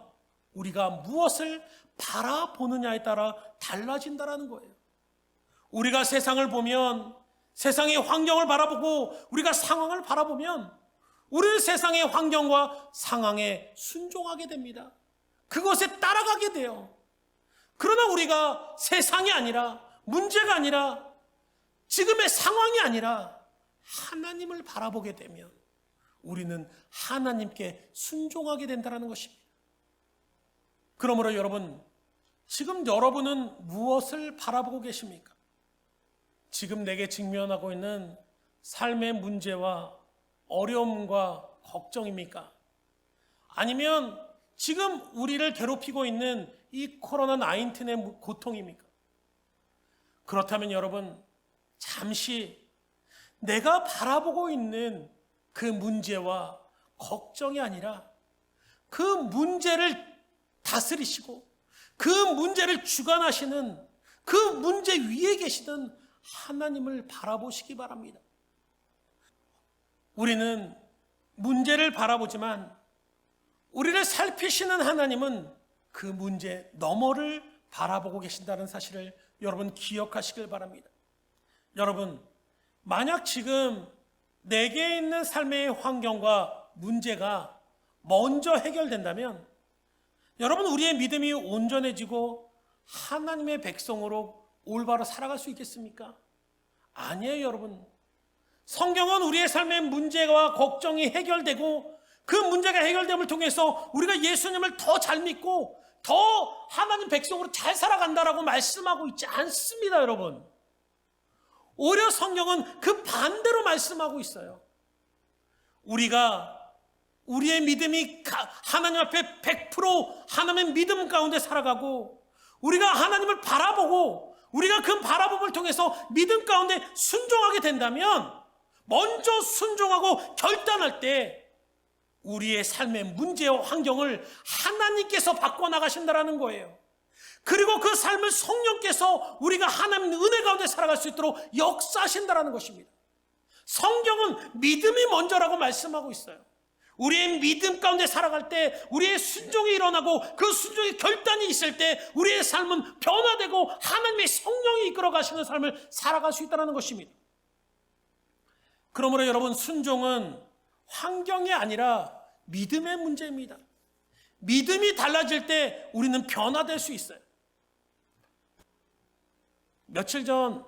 우리가 무엇을 바라보느냐에 따라 달라진다라는 거예요. 우리가 세상을 보면 세상의 환경을 바라보고 우리가 상황을 바라보면 우리는 세상의 환경과 상황에 순종하게 됩니다. 그것에 따라가게 돼요. 그러나 우리가 세상이 아니라, 문제가 아니라, 지금의 상황이 아니라 하나님을 바라보게 되면 우리는 하나님께 순종하게 된다는 것입니다. 그러므로 여러분, 지금 여러분은 무엇을 바라보고 계십니까? 지금 내게 직면하고 있는 삶의 문제와 어려움과 걱정입니까? 아니면 지금 우리를 괴롭히고 있는 이 코로나19의 고통입니까? 그렇다면 여러분, 잠시 내가 바라보고 있는 그 문제와 걱정이 아니라 그 문제를 다스리시고 그 문제를 주관하시는 그 문제 위에 계시던 하나님을 바라보시기 바랍니다. 우리는 문제를 바라보지만 우리를 살피시는 하나님은 그 문제 너머를 바라보고 계신다는 사실을 여러분 기억하시길 바랍니다. 여러분, 만약 지금 내게 있는 삶의 환경과 문제가 먼저 해결된다면 여러분, 우리의 믿음이 온전해지고 하나님의 백성으로 올바로 살아갈 수 있겠습니까? 아니에요, 여러분. 성경은 우리의 삶의 문제와 걱정이 해결되고 그 문제가 해결됨을 통해서 우리가 예수님을 더 잘 믿고 더 하나님 백성으로 잘 살아간다라고 말씀하고 있지 않습니다, 여러분. 오히려 성경은 그 반대로 말씀하고 있어요. 우리가 우리의 믿음이 하나님 앞에 100% 하나님의 믿음 가운데 살아가고 우리가 하나님을 바라보고 우리가 그 바라봄을 통해서 믿음 가운데 순종하게 된다면 먼저 순종하고 결단할 때 우리의 삶의 문제와 환경을 하나님께서 바꿔나가신다는 거예요. 그리고 그 삶을 성령께서 우리가 하나님의 은혜 가운데 살아갈 수 있도록 역사하신다는 것입니다. 성경은 믿음이 먼저라고 말씀하고 있어요. 우리의 믿음 가운데 살아갈 때 우리의 순종이 일어나고 그 순종의 결단이 있을 때 우리의 삶은 변화되고 하나님의 성령이 이끌어 가시는 삶을 살아갈 수 있다는 것입니다. 그러므로 여러분, 순종은 환경이 아니라 믿음의 문제입니다. 믿음이 달라질 때 우리는 변화될 수 있어요. 며칠 전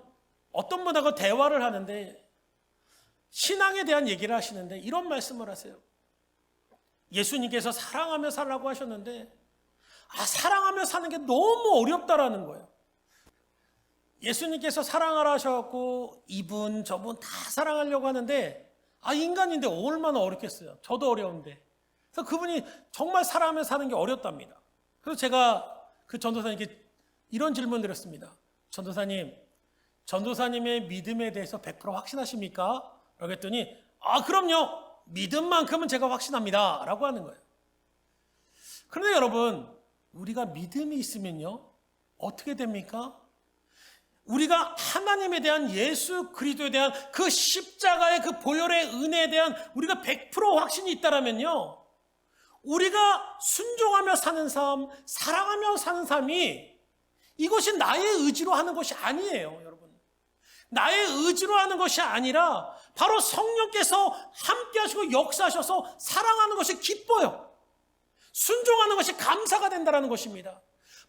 어떤 분하고 대화를 하는데 신앙에 대한 얘기를 하시는데 이런 말씀을 하세요. 예수님께서 사랑하며 살라고 하셨는데 사랑하며 사는 게 너무 어렵다라는 거예요. 예수님께서 사랑하라 하셔갖고 이분 저분 다 사랑하려고 하는데 인간인데 얼마나 어렵겠어요. 저도 어려운데. 그래서 그분이 정말 사랑하며 사는 게 어렵답니다. 그래서 제가 그 전도사님께 이런 질문을 드렸습니다. 전도사님의 믿음에 대해서 100% 확신하십니까? 라고 했더니 그럼요. 믿음만큼은 제가 확신합니다. 라고 하는 거예요. 그런데 여러분, 우리가 믿음이 있으면요, 어떻게 됩니까? 우리가 하나님에 대한 예수 그리스도에 대한 그 십자가의 그 보혈의 은혜에 대한 우리가 100% 확신이 있다라면요, 우리가 순종하며 사는 삶, 사랑하며 사는 삶이 이것이 나의 의지로 하는 것이 아니에요, 여러분. 나의 의지로 하는 것이 아니라 바로 성령께서 함께 하시고 역사하셔서 사랑하는 것이 기뻐요. 순종하는 것이 감사가 된다는 것입니다.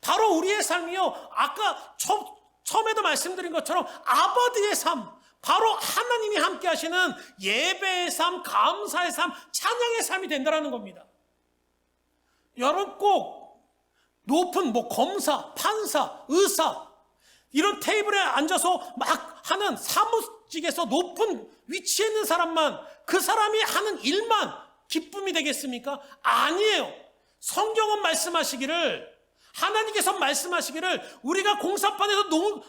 바로 우리의 삶이요, 아까 처음에도 말씀드린 것처럼 아버지의 삶, 바로 하나님이 함께 하시는 예배의 삶, 감사의 삶, 찬양의 삶이 된다는 겁니다. 여러분, 꼭 높은 검사, 판사, 의사 이런 테이블에 앉아서 막 하는 사무직에서 높은 위치에 있는 사람만, 그 사람이 하는 일만 기쁨이 되겠습니까? 아니에요. 성경은 말씀하시기를, 하나님께서 말씀하시기를 우리가 공사판에서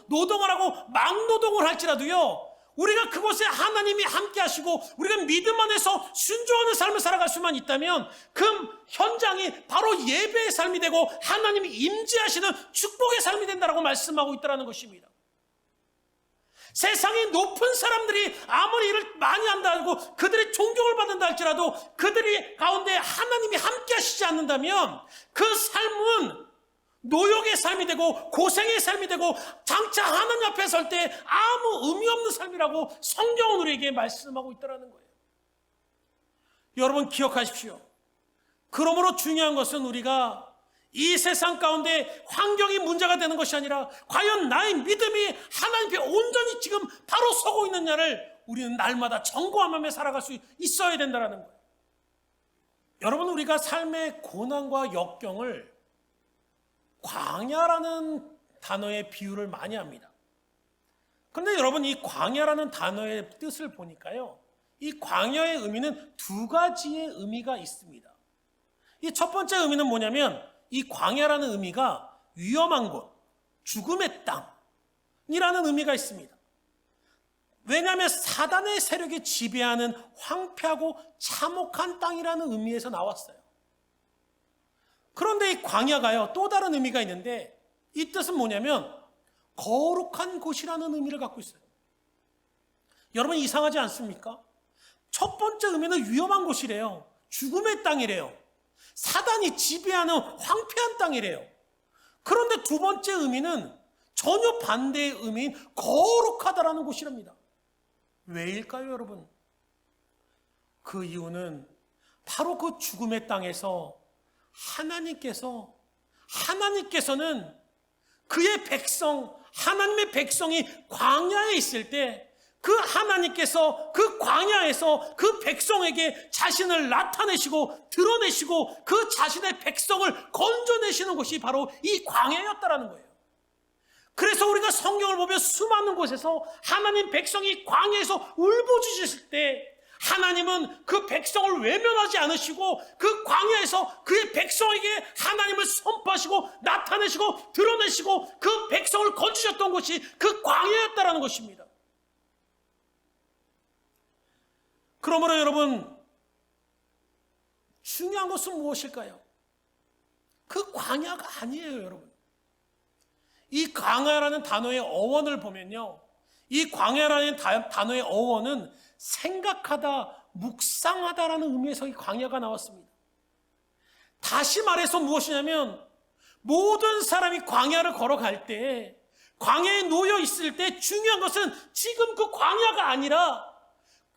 노동을 하고 막노동을 할지라도요, 우리가 그곳에 하나님이 함께 하시고 우리가 믿음 안에서 순종하는 삶을 살아갈 수만 있다면 그 현장이 바로 예배의 삶이 되고 하나님이 임재하시는 축복의 삶이 된다고 말씀하고 있다는 것입니다. 세상에 높은 사람들이 아무리 일을 많이 한다 하고 그들의 존경을 받는다 할지라도 그들이 가운데 하나님이 함께 하시지 않는다면 그 삶은 노역의 삶이 되고 고생의 삶이 되고 장차 하나님 앞에 설 때 아무 의미 없는 삶이라고 성경은 우리에게 말씀하고 있다는 거예요. 여러분 기억하십시오. 그러므로 중요한 것은 우리가 이 세상 가운데 환경이 문제가 되는 것이 아니라 과연 나의 믿음이 하나님 앞에 온전히 지금 바로 서고 있느냐를 우리는 날마다 점검하며 살아갈 수 있어야 된다는 거예요. 여러분 우리가 삶의 고난과 역경을 광야라는 단어의 비유를 많이 합니다. 그런데 여러분 이 광야라는 단어의 뜻을 보니까요, 이 광야의 의미는 두 가지의 의미가 있습니다. 이 첫 번째 의미는 뭐냐면 이 광야라는 의미가 위험한 곳, 죽음의 땅이라는 의미가 있습니다. 왜냐하면 사단의 세력이 지배하는 황폐하고 참혹한 땅이라는 의미에서 나왔어요. 그런데 이 광야가요, 또 다른 의미가 있는데 이 뜻은 뭐냐면 거룩한 곳이라는 의미를 갖고 있어요. 여러분 이상하지 않습니까? 첫 번째 의미는 위험한 곳이래요. 죽음의 땅이래요. 사단이 지배하는 황폐한 땅이래요. 그런데 두 번째 의미는 전혀 반대의 의미인 거룩하다라는 곳이랍니다. 왜일까요, 여러분? 그 이유는 바로 그 죽음의 땅에서 하나님께서는 그의 백성, 하나님의 백성이 광야에 있을 때 그 하나님께서 그 광야에서 그 백성에게 자신을 나타내시고 드러내시고 그 자신의 백성을 건져내시는 것이 바로 이 광야였다라는 거예요. 그래서 우리가 성경을 보면 수많은 곳에서 하나님 백성이 광야에서 울부짖으실 때 하나님은 그 백성을 외면하지 않으시고 그 광야에서 그의 백성에게 하나님을 선포하시고 나타내시고 드러내시고 그 백성을 건지셨던 것이 그 광야였다라는 것입니다. 그러므로 여러분 중요한 것은 무엇일까요? 그 광야가 아니에요, 여러분. 이 광야라는 단어의 어원을 보면요, 이 광야라는 단어의 어원은 생각하다, 묵상하다라는 의미에서 이 광야가 나왔습니다. 다시 말해서 무엇이냐면 모든 사람이 광야를 걸어갈 때, 광야에 놓여 있을 때 중요한 것은 지금 그 광야가 아니라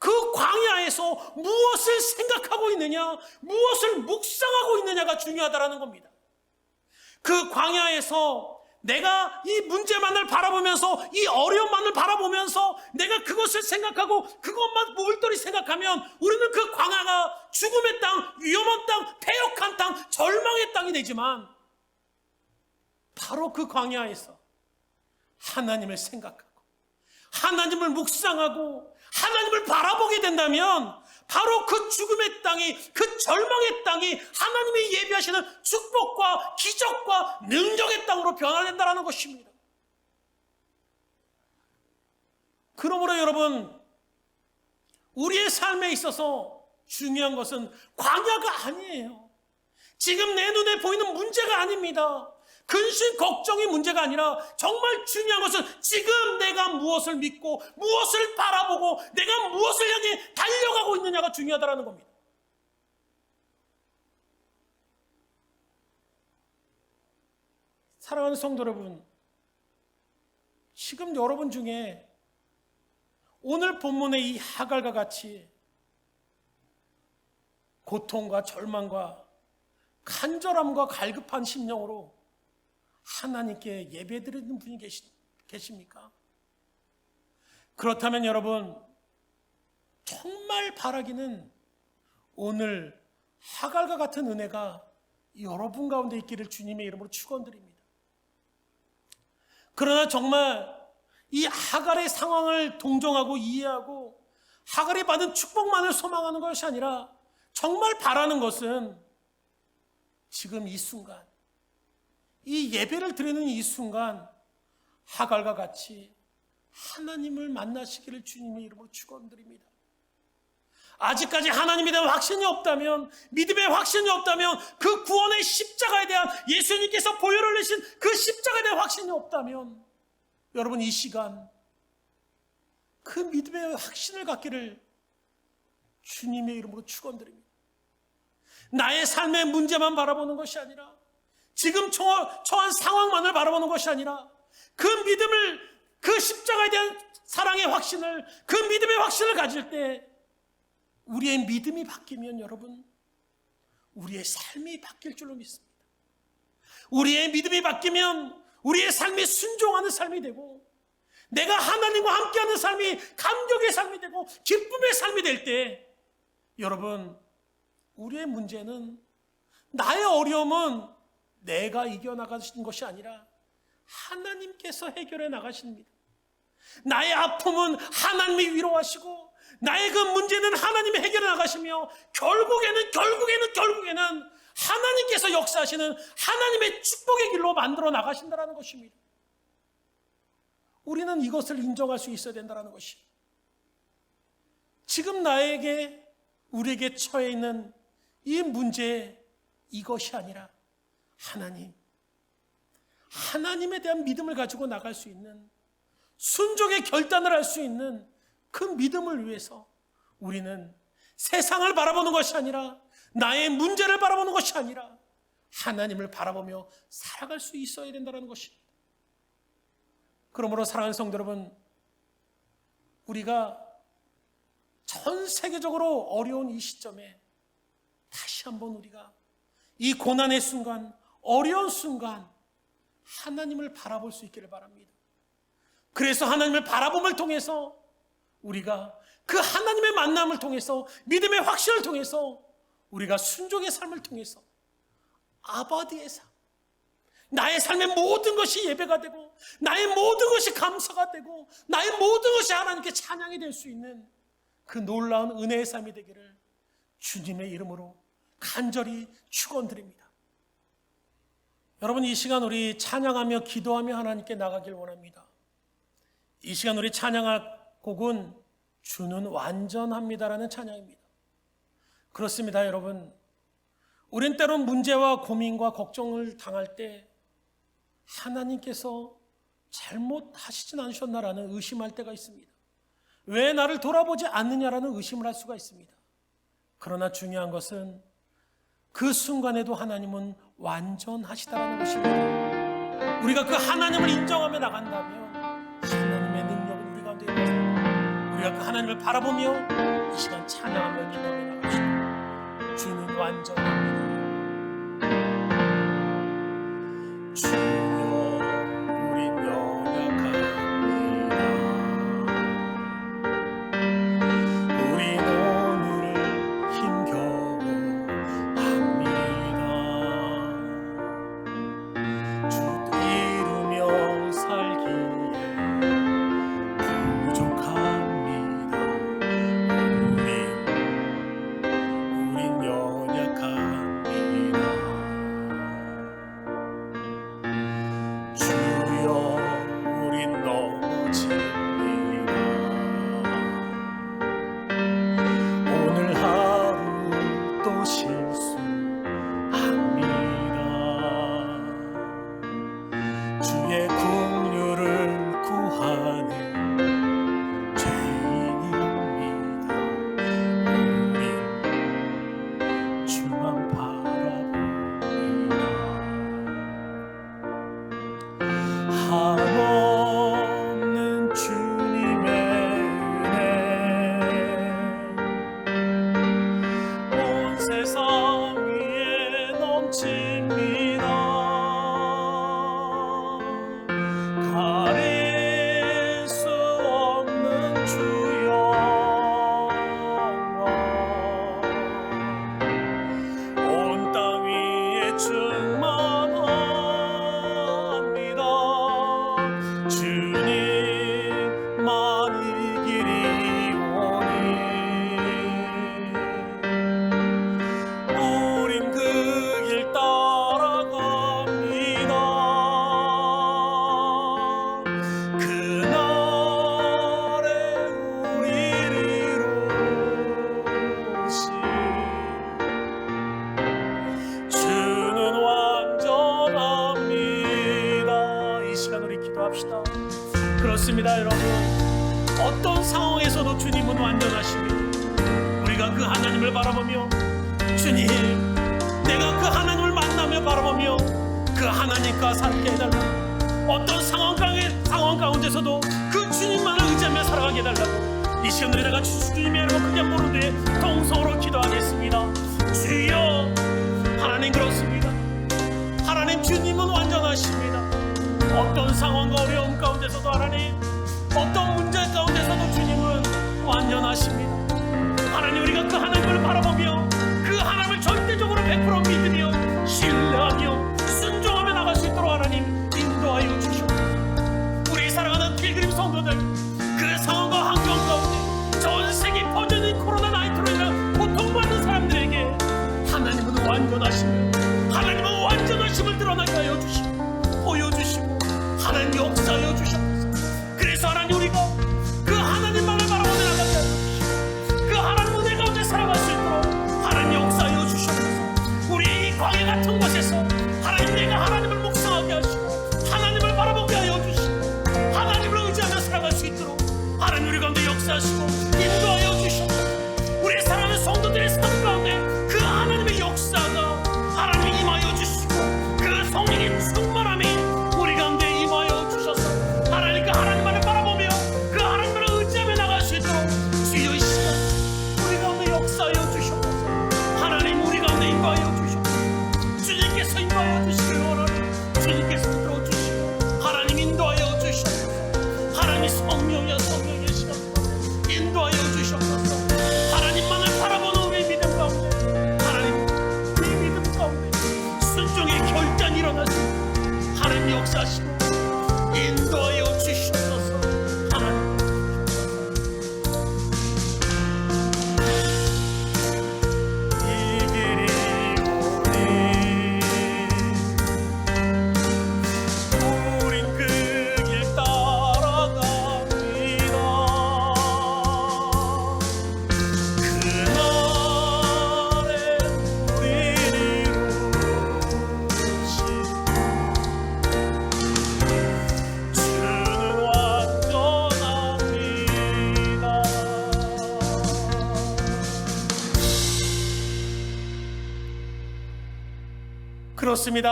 그 광야에서 무엇을 생각하고 있느냐, 무엇을 묵상하고 있느냐가 중요하다라는 겁니다. 그 광야에서 내가 이 문제만을 바라보면서 이 어려움만을 바라보면서 내가 그것을 생각하고 그것만 몰두리 생각하면 우리는 그 광야가 죽음의 땅, 위험한 땅, 패역한 땅, 절망의 땅이 되지만 바로 그 광야에서 하나님을 생각하고 하나님을 묵상하고 하나님을 바라보게 된다면 바로 그 죽음의 땅이, 그 절망의 땅이 하나님이 예비하시는 축복과 기적과 능력의 땅으로 변화된다는 것입니다. 그러므로 여러분, 우리의 삶에 있어서 중요한 것은 광야가 아니에요. 지금 내 눈에 보이는 문제가 아닙니다. 근심, 걱정이 문제가 아니라 정말 중요한 것은 지금 내가 무엇을 믿고 무엇을 바라보고 내가 무엇을 향해 달려가고 있느냐가 중요하다는 겁니다. 사랑하는 성도 여러분, 지금 여러분 중에 오늘 본문의 이 하갈과 같이 고통과 절망과 간절함과 갈급한 심령으로 하나님께 예배드리는 분이 계십니까? 그렇다면 여러분, 정말 바라기는 오늘 하갈과 같은 은혜가 여러분 가운데 있기를 주님의 이름으로 축원드립니다. 그러나 정말 이 하갈의 상황을 동정하고 이해하고 하갈이 받은 축복만을 소망하는 것이 아니라 정말 바라는 것은 지금 이 순간, 이 예배를 드리는 이 순간 하갈과 같이 하나님을 만나시기를 주님의 이름으로 축원드립니다. 아직까지 하나님에 대한 확신이 없다면, 믿음의 확신이 없다면, 그 구원의 십자가에 대한 예수님께서 보혈을 내신 그 십자가에 대한 확신이 없다면 여러분 이 시간 그 믿음의 확신을 갖기를 주님의 이름으로 축원드립니다. 나의 삶의 문제만 바라보는 것이 아니라 지금 처한 상황만을 바라보는 것이 아니라 그 믿음을, 그 십자가에 대한 사랑의 확신을, 그 믿음의 확신을 가질 때 우리의 믿음이 바뀌면 여러분, 우리의 삶이 바뀔 줄로 믿습니다. 우리의 믿음이 바뀌면 우리의 삶이 순종하는 삶이 되고, 내가 하나님과 함께하는 삶이 감격의 삶이 되고 기쁨의 삶이 될 때, 여러분, 우리의 문제는, 나의 어려움은 내가 이겨나가신 것이 아니라 하나님께서 해결해 나가십니다. 나의 아픔은 하나님이 위로하시고, 나의 그 문제는 하나님이 해결해 나가시며, 결국에는 하나님께서 역사하시는 하나님의 축복의 길로 만들어 나가신다는 것입니다. 우리는 이것을 인정할 수 있어야 된다는 것입니다. 지금 우리에게 처해 있는 이 문제, 이것이 아니라 하나님에 대한 믿음을 가지고 나갈 수 있는, 순종의 결단을 할 수 있는 그 믿음을 위해서 우리는 세상을 바라보는 것이 아니라, 나의 문제를 바라보는 것이 아니라 하나님을 바라보며 살아갈 수 있어야 된다는 것입니다. 그러므로 사랑하는 성도 여러분, 우리가 전 세계적으로 어려운 이 시점에 다시 한번 우리가 이 고난의 순간, 어려운 순간 하나님을 바라볼 수 있기를 바랍니다. 그래서 하나님을 바라봄을 통해서 우리가 그 하나님의 만남을 통해서, 믿음의 확신을 통해서, 우리가 순종의 삶을 통해서 아바디의 삶, 나의 삶의 모든 것이 예배가 되고, 나의 모든 것이 감사가 되고, 나의 모든 것이 하나님께 찬양이 될 수 있는 그 놀라운 은혜의 삶이 되기를 주님의 이름으로 간절히 축원드립니다. 여러분, 이 시간 우리 찬양하며 기도하며 하나님께 나가길 원합니다. 이 시간 우리 찬양할 곡은 주는 완전합니다라는 찬양입니다. 그렇습니다, 여러분. 우린 때론 문제와 고민과 걱정을 당할 때 하나님께서 잘못하시진 않으셨나라는 의심할 때가 있습니다. 왜 나를 돌아보지 않느냐라는 의심을 할 수가 있습니다. 그러나 중요한 것은 그 순간에도 하나님은 완전하시다라는 것입니다. 우리가 그 하나님을 인정하며 나간다면 하나님의 능력은 우리 가운데 있습니다. 우리가 그 하나님을 바라보며 이 시간 찬양하며 기도하며 나갑시다. 주는 완전합니다. 주여, 우린 연약합니다. 우린 오늘을 힘겨워 합니다. 주 이루며 살기에 부족합니다. 우린 연약합니다. 주여, 우린 넘어집니다. 오늘 하루 또 실수합니다. 주의 긍휼을 구하는 죄인입니다. 우린 주만 바라봅니다. 한없는 주님의 은혜 온 세상 위에 넘칩니다. 가릴 수 없는 주 영광 온 땅 위에 충만합니다. 주님만 이기리오니 우린 그 길 따라갑니다. 그날에 우리를 이루시 주는 완전합니다. 이 시간 우리 기도합시다. 그렇습니다, 여러분. 어떤 상황에서도 주님은 완전하십니다. 우리가 그 하나님을 바라보며, 주님, 내가 그 하나님을 만나며 바라보며 우리가 살게 해달라고, 어떤 상황 가운데서도 그 주님만을 의지하며 살아가게 해달라고 이 시간 내가 주님의 이름으로 크게 부르되 동성으로 기도하겠습니다. 주여, 하나님 그렇습니다. 하나님 주님은 완전하십니다. 어떤 상황과 어려움 가운데서도 하나님, 어떤 문제 가운데서도 주님은 완전하십니다. 하나님, 우리가 그 하나님을 바라보며 그 하나님을 절대적으로 100% 믿으며 신뢰하며 순종하며 나갈 수 있도록 하나님 인도하여 주시옵소서. 우리 사랑하는 필그림 성도들, 그 상황과 환경 가운데 전 세계 퍼지는 코로나19로 인해 고통받는 사람들에게 하나님은 완전하시며 하나님은 완전하심을 드러나게 하여 주시고 보여주시고 하나님 역사하여 주셨소서. 그래서 하나님, 우리가 그 하나님만을 바라보며 나가게 하여 주시고 그 하나님 은혜 가운데 살아갈 수 있도록 하나님 역사하여 주셨소서. 우리 이 광야 같은 곳에서 하나님, 내가 하나님을 묵상하게 하시고 하나님을 바라보게 하여 주시고 하나님을 의지하며 살아갈 수 있도록 하나님 우리 가운데 역사하시고 인도하여 주셨소서. 우리 사랑하는 성도들의 삶 가운데 그 하나님의 역사가 하나님 임하여 주시고 그 성령의 충만함이 우리 가운데 임하여 주셔서 하나님, 그 하나님만을 바라보며 그 하나님만을 의지하며 나갈 수 있도록 주여 이 시간 우리 가운데 역사하여 주셔서 하나님, 우리 가운데 임하여 주셔서 주님께서 임하여 주시길 원하는 주님께서 들어주시고 하나님 인도하여 주셔서 하나님이 성령이야 성령의 시간 인도하여 주셔서 하나님만을 바라보는 우리의 믿음 가운데 하나님, 우리의 믿음 가운데 순종의 결단이 일어나시고 하나님 역사하시고 인도하여 주시옵소서. 하나님, 이 길이 오니 우린 그 길 따라갑니다. 그날에 우리를 이루신 주는 완전합니다. 그렇습니다.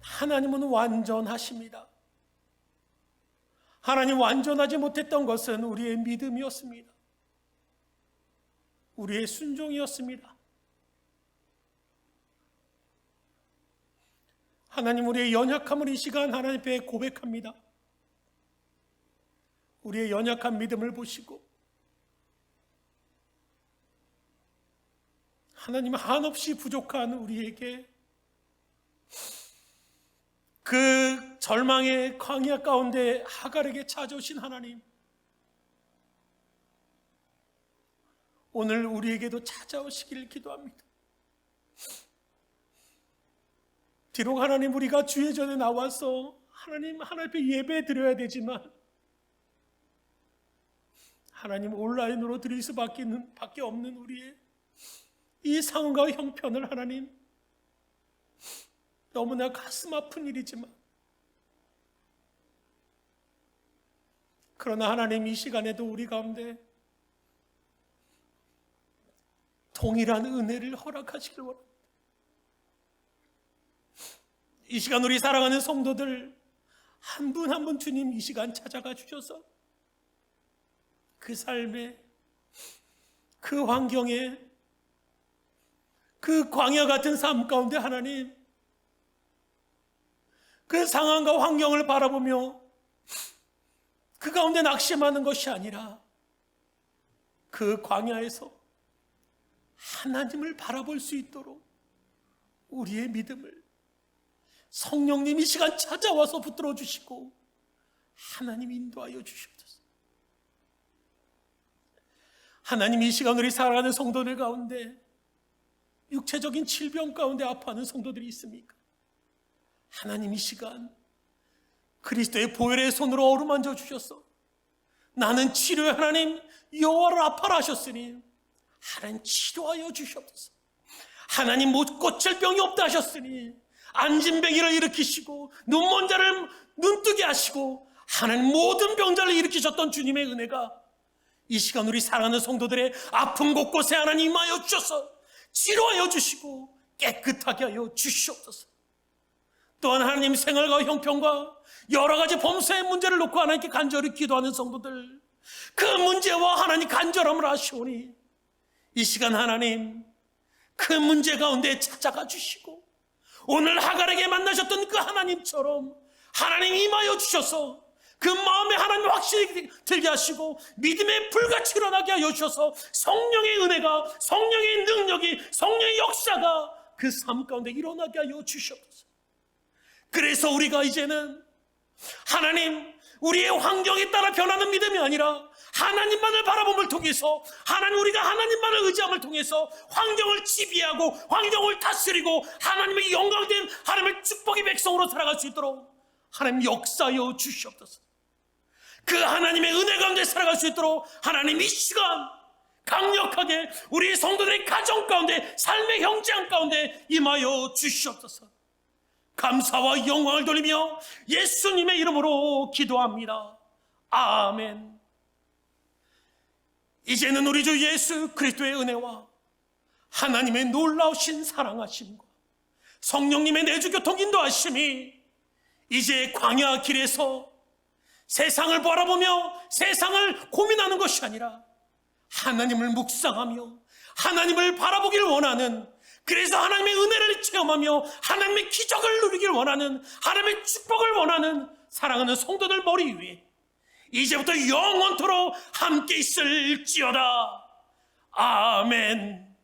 하나님은 완전하십니다. 하나님 완전하지 못했던 것은 우리의 믿음이었습니다. 우리의 순종이었습니다. 하나님, 우리의 연약함을 이 시간 하나님 앞에 고백합니다. 우리의 연약한 믿음을 보시고 하나님, 한없이 부족한 우리에게 그 절망의 광야 가운데 하갈에게 찾아오신 하나님, 오늘 우리에게도 찾아오시기를 기도합니다. 비록 하나님, 우리가 주의 전에 나와서 하나님 앞에 예배 드려야 되지만 하나님, 온라인으로 드릴 수밖에 없는 우리의 이 상황과 형편을 하나님, 너무나 가슴 아픈 일이지만 그러나 하나님, 이 시간에도 우리 가운데 동일한 은혜를 허락하시길 원합니다. 이 시간 우리 사랑하는 성도들 한 분 한 분 주님 이 시간 찾아가 주셔서 그 삶에, 그 환경에, 그 광야 같은 삶 가운데 하나님, 그 상황과 환경을 바라보며 그 가운데 낙심하는 것이 아니라 그 광야에서 하나님을 바라볼 수 있도록 우리의 믿음을 성령님 이 시간 찾아와서 붙들어 주시고 하나님 인도하여 주시옵소서. 하나님, 이 시간 우리 사랑하는 성도들 가운데 육체적인 질병 가운데 아파하는 성도들이 있습니까? 하나님, 이 시간 그리스도의 보혈의 손으로 어루만져 주셔서 나는 치료해 하나님 여호와를 아파라 하셨으니 하나님 치료하여 주시옵소서. 하나님, 못 고칠 병이 없다 하셨으니 안진뱅이를 일으키시고 눈먼 자를 눈뜨게 하시고 하나님 모든 병자를 일으키셨던 주님의 은혜가 이 시간 우리 사랑하는 성도들의 아픈 곳곳에 하나님 임하여 주셔서 치료하여 주시고 깨끗하게 하여 주시옵소서. 또한 하나님 생활과 형편과 여러 가지 범사의 문제를 놓고 하나님께 간절히 기도하는 성도들, 그 문제와 하나님 간절함을 아시오니 이 시간 하나님 그 문제 가운데 찾아가 주시고 오늘 하갈에게 만나셨던 그 하나님처럼 하나님 임하여 주셔서 그 마음에 하나님 확실히 들게 하시고 믿음의 불같이 일어나게 하여 주셔서 성령의 은혜가, 성령의 능력이, 성령의 역사가 그 삶 가운데 일어나게 하여 주시옵소서. 그래서 우리가 이제는 하나님, 우리의 환경에 따라 변하는 믿음이 아니라 하나님만을 바라봄을 통해서, 하나님, 우리가 하나님만을 의지함을 통해서 환경을 지배하고 환경을 다스리고 하나님의 영광된 하나님의 축복의 백성으로 살아갈 수 있도록 하나님 역사하여 주시옵소서. 그 하나님의 은혜 가운데 살아갈 수 있도록 하나님 이 시간 강력하게 우리 성도들의 가정 가운데, 삶의 형제한 가운데 임하여 주시옵소서. 감사와 영광을 돌리며 예수님의 이름으로 기도합니다. 아멘. 이제는 우리 주 예수 그리스도의 은혜와 하나님의 놀라우신 사랑하심과 성령님의 내주 교통 인도하심이 이제 광야 길에서 세상을 바라보며 세상을 고민하는 것이 아니라 하나님을 묵상하며 하나님을 바라보길 원하는, 그래서 하나님의 은혜를 체험하며 하나님의 기적을 누리길 원하는, 하나님의 축복을 원하는 사랑하는 성도들 머리 위에 이제부터 영원토록 함께 있을지어다. 아멘.